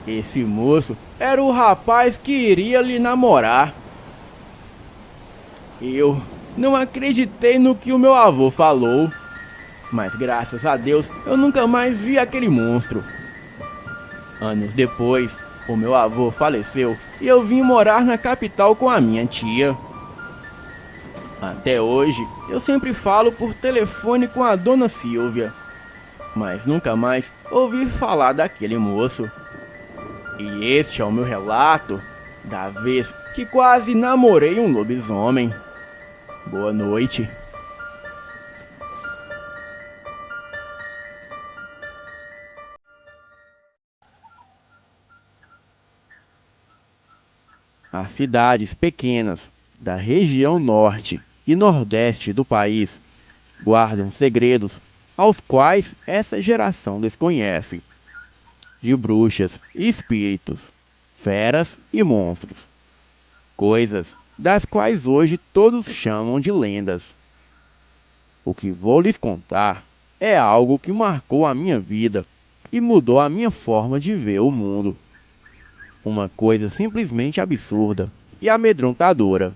Esse moço era o rapaz que iria lhe namorar. Eu não acreditei no que o meu avô falou, mas graças a Deus eu nunca mais vi aquele monstro. Anos depois, o meu avô faleceu e eu vim morar na capital com a minha tia. Até hoje, eu sempre falo por telefone com a dona Silvia, mas nunca mais ouvi falar daquele moço. E este é o meu relato da vez que quase namorei um lobisomem. Boa noite. As cidades pequenas da região norte e nordeste do país guardam segredos aos quais essa geração desconhece. De bruxas e espíritos, feras e monstros. Coisas das quais hoje todos chamam de lendas. O que vou lhes contar é algo que marcou a minha vida e mudou a minha forma de ver o mundo. Uma coisa simplesmente absurda e amedrontadora.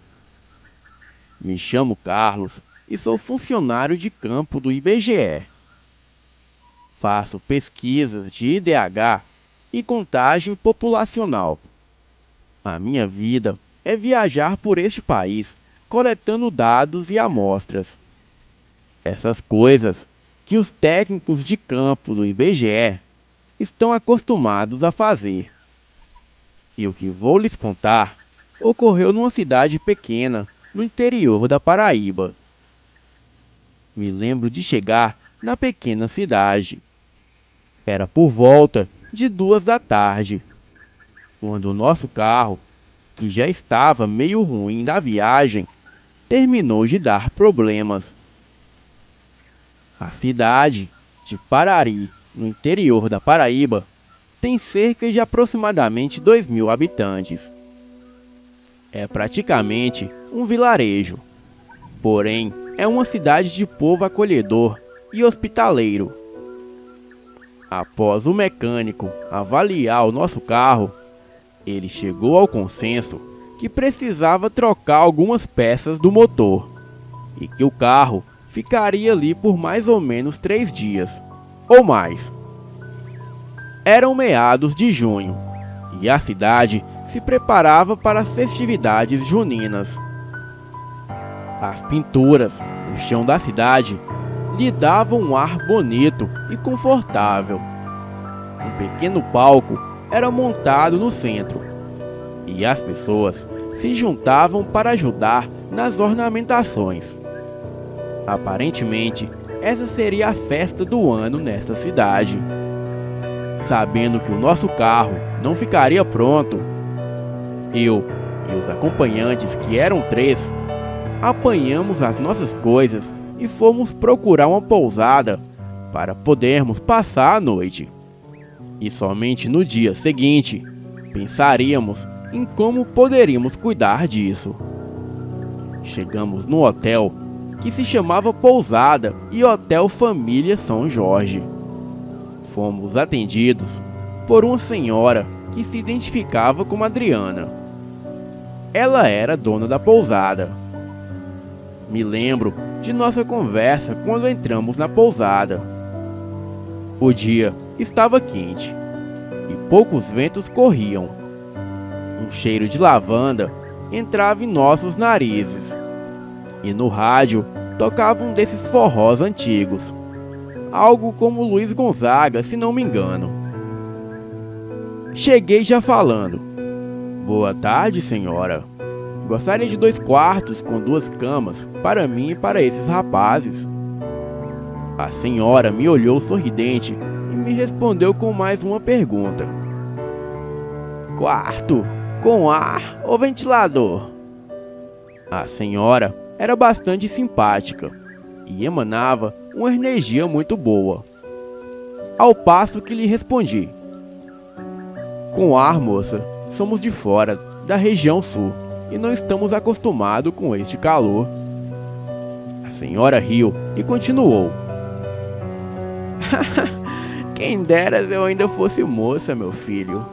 Me chamo Carlos e sou funcionário de campo do IBGE. Faço pesquisas de IDH e contagem populacional. A minha vida é viajar por este país, coletando dados e amostras. Essas coisas que os técnicos de campo do IBGE estão acostumados a fazer. E o que vou lhes contar ocorreu numa cidade pequena, no interior da Paraíba. Me lembro de chegar na pequena cidade. Era por volta de 2 da tarde, quando o nosso carro, que já estava meio ruim da viagem, terminou de dar problemas. A cidade de Parari, no interior da Paraíba, tem cerca de aproximadamente 2.000 habitantes. É praticamente um vilarejo, porém é uma cidade de povo acolhedor e hospitaleiro. Após o mecânico avaliar o nosso carro, ele chegou ao consenso que precisava trocar algumas peças do motor e que o carro ficaria ali por mais ou menos 3 dias, ou mais. Eram meados de junho e a cidade se preparava para as festividades juninas. As pinturas no chão da cidade lhe davam um ar bonito e confortável. Um pequeno palco era montado no centro e as pessoas se juntavam para ajudar nas ornamentações. Aparentemente, essa seria a festa do ano nessa cidade. Sabendo que o nosso carro não ficaria pronto, eu e os acompanhantes, que eram 3, apanhamos as nossas coisas e fomos procurar uma pousada para podermos passar a noite. E somente no dia seguinte pensaríamos em como poderíamos cuidar disso. Chegamos no hotel que se chamava Pousada e Hotel Família São Jorge. Fomos atendidos por uma senhora que se identificava como Adriana. Ela era dona da pousada. Me lembro de nossa conversa quando entramos na pousada. O dia estava quente e poucos ventos corriam. Um cheiro de lavanda entrava em nossos narizes e no rádio tocava um desses forrós antigos, algo como Luiz Gonzaga, se não me engano. Cheguei já falando: "Boa tarde, senhora. Gostaria de 2 quartos com 2 camas para mim e para esses rapazes." A senhora me olhou sorridente e me respondeu com mais uma pergunta: "Quarto com ar ou ventilador?" A senhora era bastante simpática e emanava uma energia muito boa. Ao passo que lhe respondi: "Com ar, moça. Somos de fora, da região sul, e não estamos acostumados com este calor." A senhora riu e continuou: "Quem dera eu ainda fosse moça, meu filho."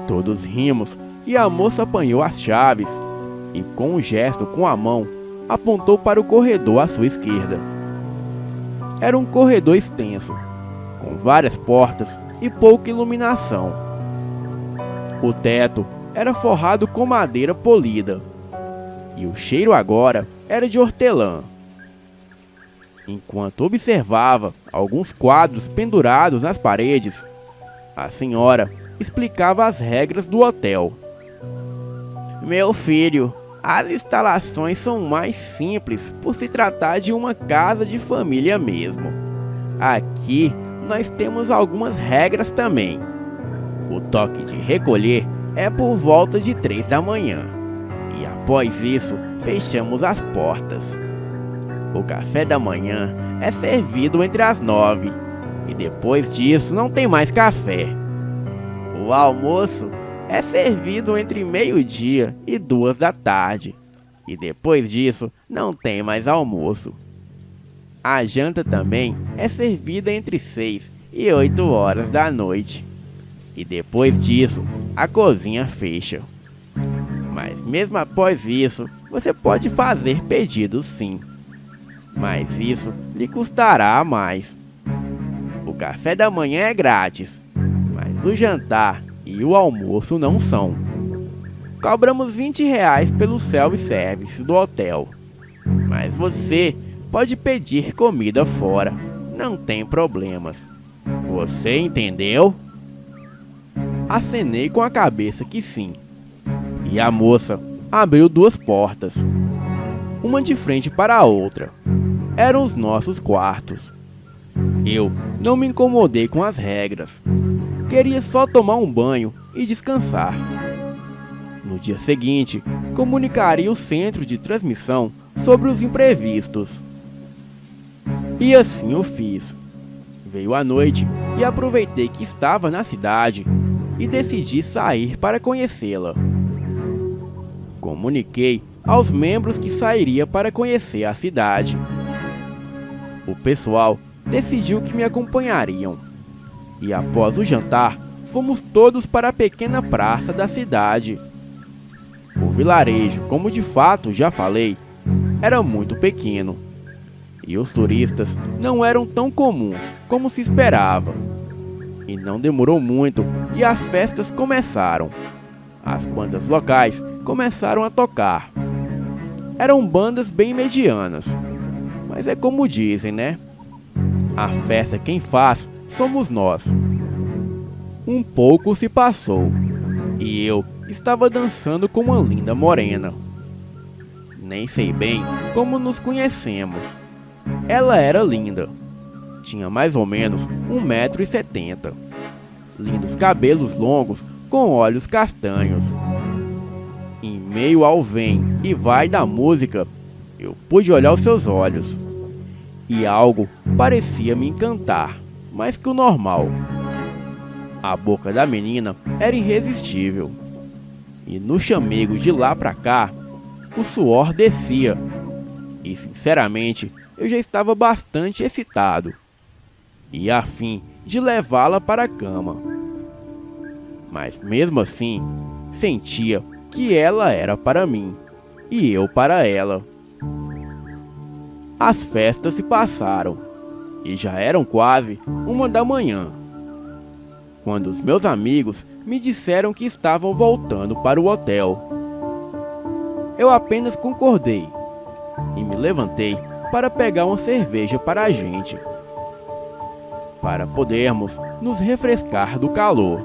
Todos rimos e a moça apanhou as chaves e, com um gesto com a mão, apontou para o corredor à sua esquerda. Era um corredor extenso, com várias portas e pouca iluminação. O teto era forrado com madeira polida, e o cheiro agora era de hortelã. Enquanto observava alguns quadros pendurados nas paredes, a senhora explicava as regras do hotel. "Meu filho, as instalações são mais simples por se tratar de uma casa de família mesmo. Aqui nós temos algumas regras também. O toque de recolher é por volta de 3 da manhã. E após isso, fechamos as portas. O café da manhã é servido entre as 9. E depois disso não tem mais café. O almoço é servido entre 12:00 e 2 da tarde. E depois disso não tem mais almoço. A janta também é servida entre 6 e 8 horas da noite. E depois disso, a cozinha fecha. Mas mesmo após isso, você pode fazer pedidos sim. Mas isso lhe custará a mais. O café da manhã é grátis, mas o jantar e o almoço não são. Cobramos R$ 20 pelo self-service do hotel. Mas você pode pedir comida fora, não tem problemas. Você entendeu?" Acenei com a cabeça que sim. E a moça abriu 2 portas, uma de frente para a outra. Eram os nossos quartos. Eu não me incomodei com as regras. Queria só tomar um banho e descansar. No dia seguinte, comunicaria o centro de transmissão sobre os imprevistos. E assim o fiz. Veio a noite e aproveitei que estava na cidade e decidi sair para conhecê-la. Comuniquei aos membros que sairia para conhecer a cidade. O pessoal decidiu que me acompanhariam. E após o jantar, fomos todos para a pequena praça da cidade. O vilarejo, como de fato já falei, era muito pequeno. E os turistas não eram tão comuns como se esperava. E não demorou muito e as festas começaram. As bandas locais começaram a tocar. Eram bandas bem medianas, mas é como dizem, né? A festa quem faz somos nós. Um pouco se passou e eu estava dançando com uma linda morena. Nem sei bem como nos conhecemos. Ela era linda. Tinha mais ou menos 1,70 m. Lindos cabelos longos com olhos castanhos. Em meio ao vem e vai da música, eu pude olhar os seus olhos. E algo parecia me encantar, mais que o normal. A boca da menina era irresistível. E no chamego de lá pra cá, o suor descia. E sinceramente, eu já estava bastante excitado e a fim de levá-la para a cama. Mas mesmo assim, sentia que ela era para mim e eu para ela. As festas se passaram e já eram quase 1 da manhã, quando os meus amigos me disseram que estavam voltando para o hotel. Eu apenas concordei e me levantei para pegar uma cerveja para a gente, para podermos nos refrescar do calor.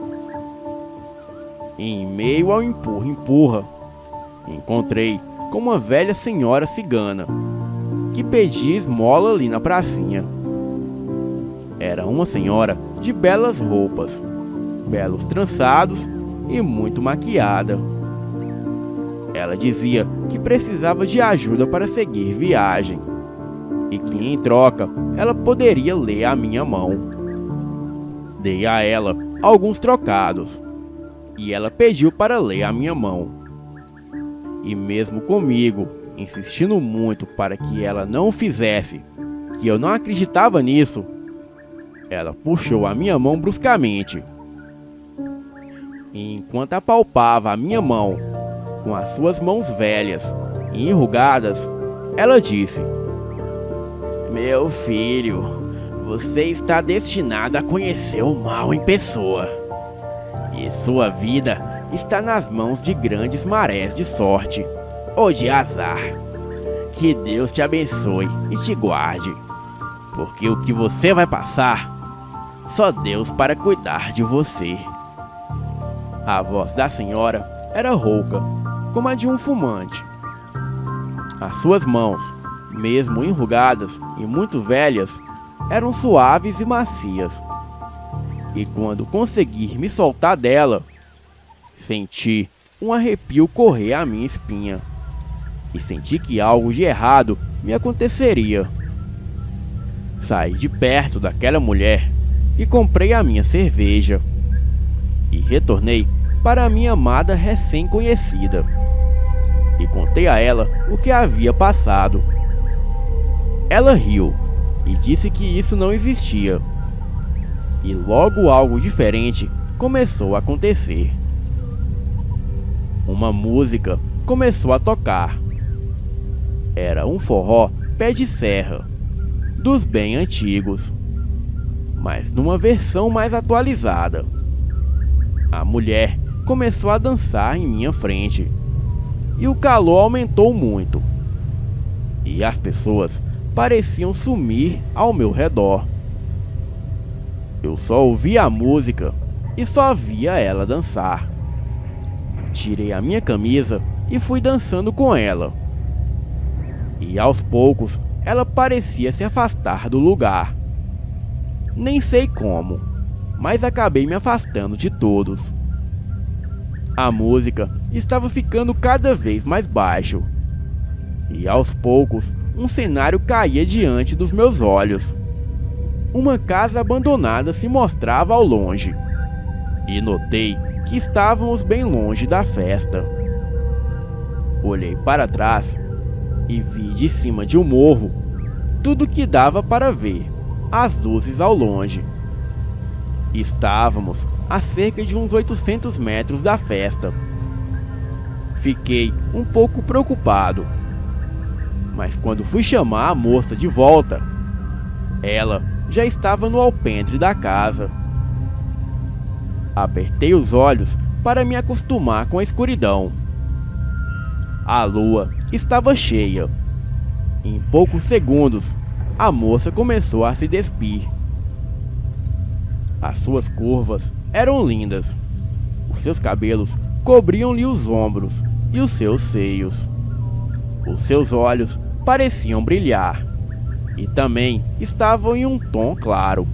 Em meio ao empurra-empurra, encontrei com uma velha senhora cigana que pedia esmola ali na pracinha. Era uma senhora de belas roupas, belos trançados e muito maquiada. Ela dizia que precisava de ajuda para seguir viagem e que em troca ela poderia ler a minha mão. Dei a ela alguns trocados e ela pediu para ler a minha mão. E mesmo comigo insistindo muito para que ela não o fizesse, que eu não acreditava nisso, ela puxou a minha mão bruscamente. E enquanto apalpava a minha mão com as suas mãos velhas e enrugadas, ela disse: "Meu filho, você está destinado a conhecer o mal em pessoa. E sua vida está nas mãos de grandes marés de sorte ou de azar. Que Deus te abençoe e te guarde, porque o que você vai passar, só Deus para cuidar de você." A voz da senhora era rouca, como a de um fumante. As suas mãos, mesmo enrugadas e muito velhas, eram suaves e macias. E quando consegui me soltar dela, senti um arrepio correr à minha espinha. E senti que algo de errado me aconteceria. Saí de perto daquela mulher e comprei a minha cerveja. E retornei para a minha amada recém-conhecida. E contei a ela o que havia passado. Ela riu e disse que isso não existia. E logo algo diferente começou a acontecer. Uma música começou a tocar. Era um forró pé de serra, dos bem antigos, mas numa versão mais atualizada. A mulher começou a dançar em minha frente e o calor aumentou muito. E as pessoas pareciam sumir ao meu redor. Eu só ouvia a música e só via ela dançar. Tirei a minha camisa e fui dançando com ela. E aos poucos ela parecia se afastar do lugar. Nem sei como, mas acabei me afastando de todos. A música estava ficando cada vez mais baixo. E aos poucos um cenário caía diante dos meus olhos. Uma casa abandonada se mostrava ao longe. E notei que estávamos bem longe da festa. Olhei para trás e vi de cima de um morro tudo que dava para ver, as luzes ao longe. Estávamos a cerca de uns 800 metros da festa. Fiquei um pouco preocupado, mas quando fui chamar a moça de volta, ela já estava no alpendre da casa. Apertei os olhos para me acostumar com a escuridão. A lua estava cheia. Em poucos segundos, a moça começou a se despir. As suas curvas eram lindas. Os seus cabelos cobriam-lhe os ombros e os seus seios. Os seus olhos pareciam brilhar e também estavam em um tom claro,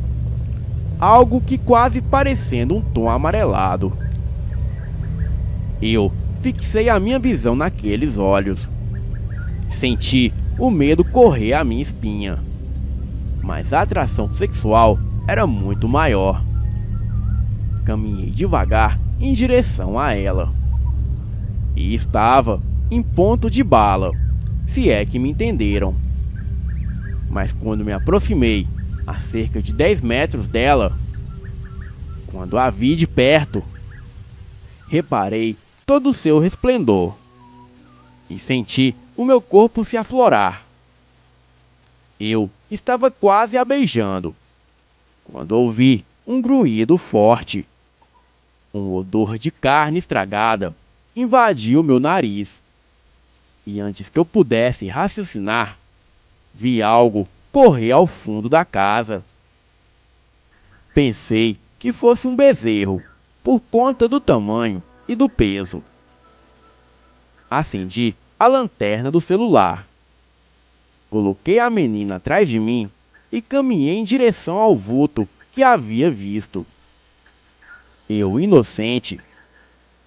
algo que quase parecendo um tom amarelado. Eu fixei a minha visão naqueles olhos. Senti o medo correr a minha espinha, mas a atração sexual era muito maior. Caminhei devagar em direção a ela. E estava em ponto de bala, se é que me entenderam. Mas quando me aproximei a cerca de 10 metros dela, quando a vi de perto, reparei todo o seu resplendor e senti o meu corpo se aflorar. Eu estava quase a beijando, quando ouvi um grunhido forte. Um odor de carne estragada invadiu meu nariz. E antes que eu pudesse raciocinar, vi algo correr ao fundo da casa. Pensei que fosse um bezerro, por conta do tamanho e do peso. Acendi a lanterna do celular. Coloquei a menina atrás de mim e caminhei em direção ao vulto que havia visto. Eu, inocente,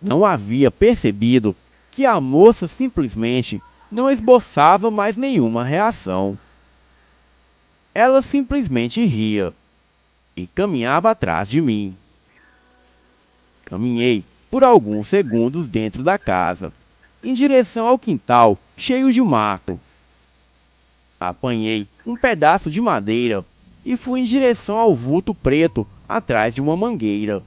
não havia percebido que a moça simplesmente não esboçava mais nenhuma reação. Ela simplesmente ria e caminhava atrás de mim. Caminhei por alguns segundos dentro da casa, em direção ao quintal cheio de mato. Apanhei um pedaço de madeira e fui em direção ao vulto preto atrás de uma mangueira.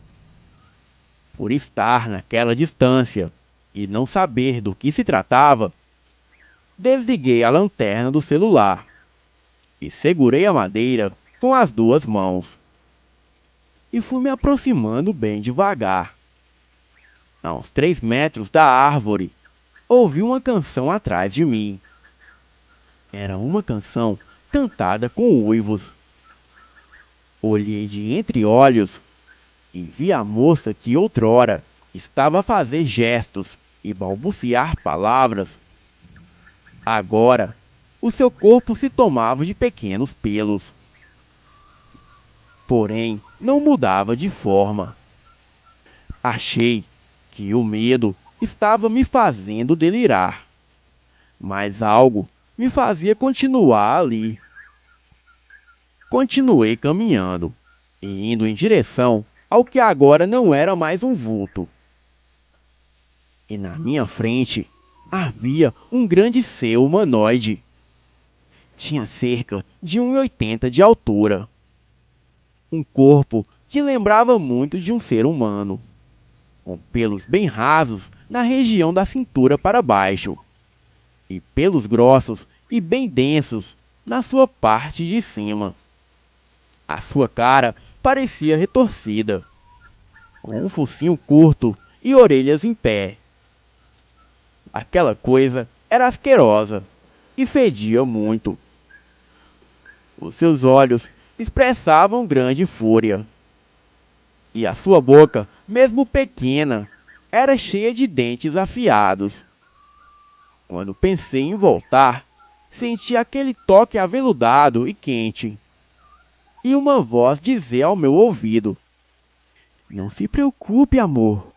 Por estar naquela distância e não saber do que se tratava, desliguei a lanterna do celular e segurei a madeira com as duas mãos. E fui me aproximando bem devagar. A uns 3 metros da árvore, ouvi uma canção atrás de mim. Era uma canção cantada com uivos. Olhei de entre olhos e vi a moça que outrora estava a fazer gestos e balbuciar palavras. Agora, o seu corpo se tomava de pequenos pelos. Porém, não mudava de forma. Achei que o medo estava me fazendo delirar, mas algo me fazia continuar ali. Continuei caminhando e indo em direção ao que agora não era mais um vulto. E na minha frente havia um grande ser humanoide. Tinha cerca de 1,80 de altura. Um corpo que lembrava muito de um ser humano, com pelos bem rasos na região da cintura para baixo, e pelos grossos e bem densos na sua parte de cima. A sua cara parecia retorcida, com um focinho curto e orelhas em pé. Aquela coisa era asquerosa e fedia muito. Os seus olhos expressavam grande fúria, e a sua boca, mesmo pequena, era cheia de dentes afiados. Quando pensei em voltar, senti aquele toque aveludado e quente, e uma voz dizer ao meu ouvido: "Não se preocupe, amor.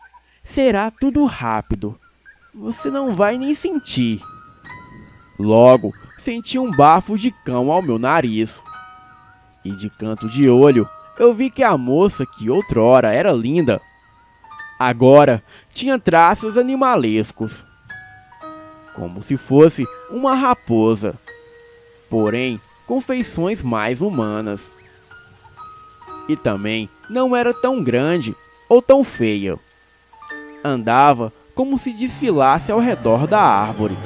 Será tudo rápido. Você não vai nem sentir." Logo, senti um bafo de cão ao meu nariz. E de canto de olho, eu vi que a moça que outrora era linda, agora tinha traços animalescos, como se fosse uma raposa, porém com feições mais humanas. E também não era tão grande ou tão feia. Andava como se desfilasse ao redor da árvore,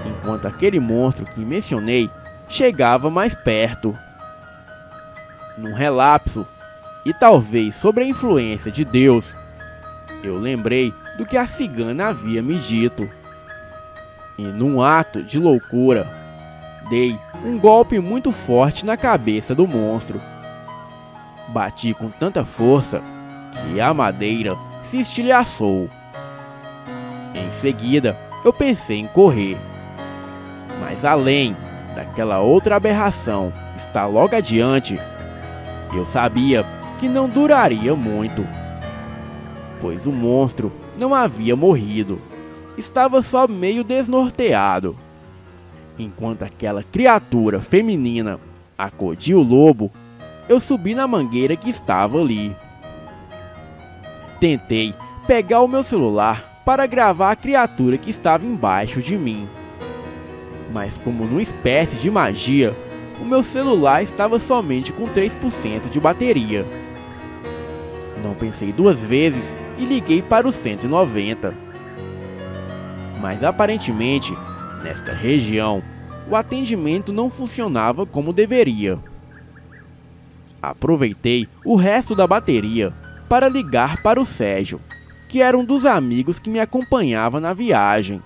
enquanto aquele monstro que mencionei chegava mais perto. Num relapso, e talvez sob a influência de Deus, eu lembrei do que a cigana havia me dito. E num ato de loucura, dei um golpe muito forte na cabeça do monstro. Bati com tanta força que a madeira se estilhaçou seguida, eu pensei em correr. Mas além daquela outra aberração estar logo adiante, eu sabia que não duraria muito, pois o monstro não havia morrido, estava só meio desnorteado. Enquanto aquela criatura feminina acudia o lobo, eu subi na mangueira que estava ali. Tentei pegar o meu celular para gravar a criatura que estava embaixo de mim, mas como numa espécie de magia, o meu celular estava somente com 3% de bateria. Não pensei duas vezes e liguei para o 190. Mas aparentemente, nesta região, o atendimento não funcionava como deveria. Aproveitei o resto da bateria para ligar para o Sérgio, que era um dos amigos que me acompanhava na viagem.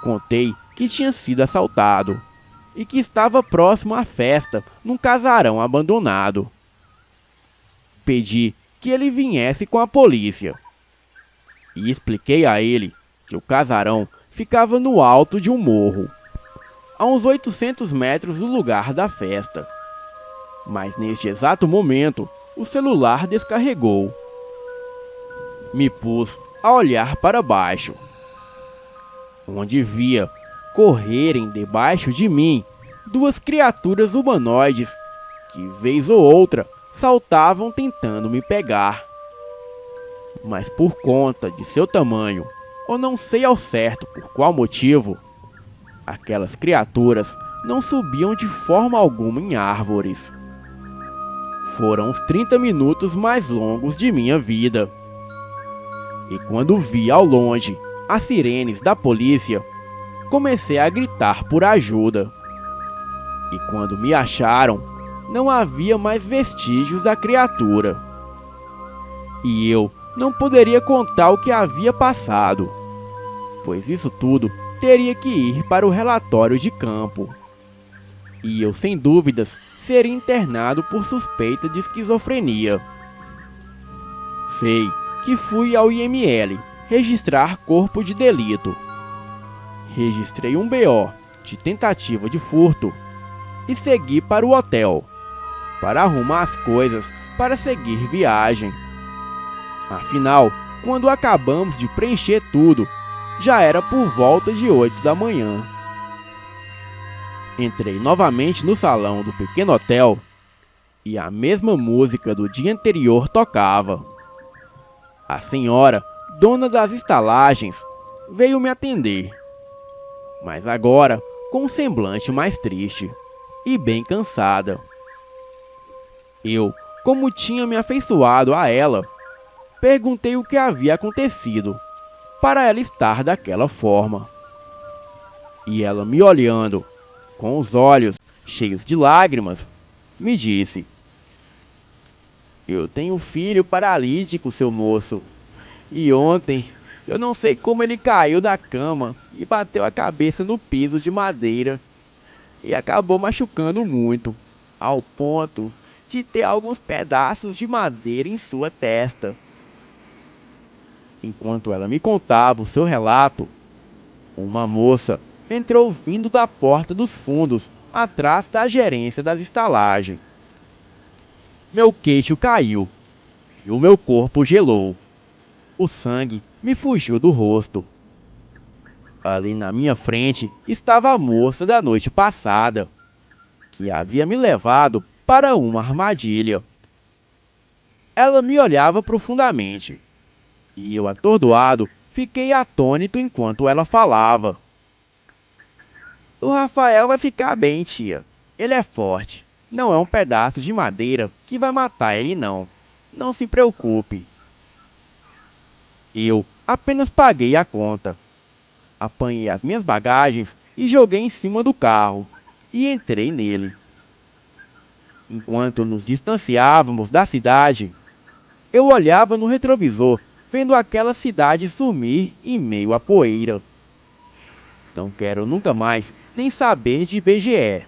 Contei que tinha sido assaltado e que estava próximo à festa num casarão abandonado. Pedi que ele viesse com a polícia e expliquei a ele que o casarão ficava no alto de um morro, a uns 800 metros do lugar da festa. Mas neste exato momento, o celular descarregou. Me pus a olhar para baixo, onde via correrem debaixo de mim duas criaturas humanoides que, vez ou outra, saltavam tentando me pegar. Mas por conta de seu tamanho, ou não sei ao certo por qual motivo, aquelas criaturas não subiam de forma alguma em árvores. Foram os 30 minutos mais longos de minha vida. E quando vi ao longe as sirenes da polícia, comecei a gritar por ajuda. E quando me acharam, não havia mais vestígios da criatura. E eu não poderia contar o que havia passado, pois isso tudo teria que ir para o relatório de campo. E eu, sem dúvidas, seria internado por suspeita de esquizofrenia. Sei que fui ao IML registrar corpo de delito. Registrei um BO de tentativa de furto e segui para o hotel para arrumar as coisas para seguir viagem. Afinal, quando acabamos de preencher tudo, já era por volta de 8 da manhã. Entrei novamente no salão do pequeno hotel e a mesma música do dia anterior tocava. A senhora, dona das estalagens, veio me atender, mas agora com um semblante mais triste e bem cansada. Eu, como tinha me afeiçoado a ela, perguntei o que havia acontecido para ela estar daquela forma. E ela, me olhando com os olhos cheios de lágrimas, me disse: "Eu tenho um filho paralítico, seu moço, e ontem eu não sei como ele caiu da cama e bateu a cabeça no piso de madeira e acabou machucando muito, ao ponto de ter alguns pedaços de madeira em sua testa." Enquanto ela me contava o seu relato, uma moça entrou vindo da porta dos fundos, atrás da gerência das estalagens. Meu queixo caiu e o meu corpo gelou. O sangue me fugiu do rosto. Ali na minha frente estava a moça da noite passada, que havia me levado para uma armadilha. Ela me olhava profundamente, e eu, atordoado, fiquei atônito enquanto ela falava. "O Rafael vai ficar bem, tia. Ele é forte. Não é um pedaço de madeira que vai matar ele, não. Não se preocupe." Eu apenas paguei a conta. Apanhei as minhas bagagens e joguei em cima do carro e entrei nele. Enquanto nos distanciávamos da cidade, eu olhava no retrovisor, vendo aquela cidade sumir em meio à poeira. Não quero nunca mais nem saber de IBGE.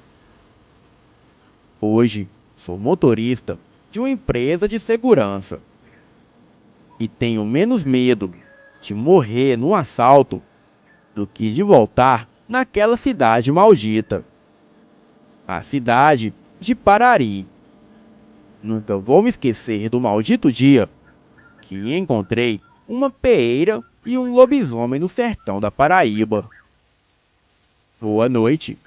Hoje sou motorista de uma empresa de segurança e tenho menos medo de morrer num assalto do que de voltar naquela cidade maldita. A cidade de Parari. Nunca vou me esquecer do maldito dia que encontrei uma peeira e um lobisomem no sertão da Paraíba. Boa noite.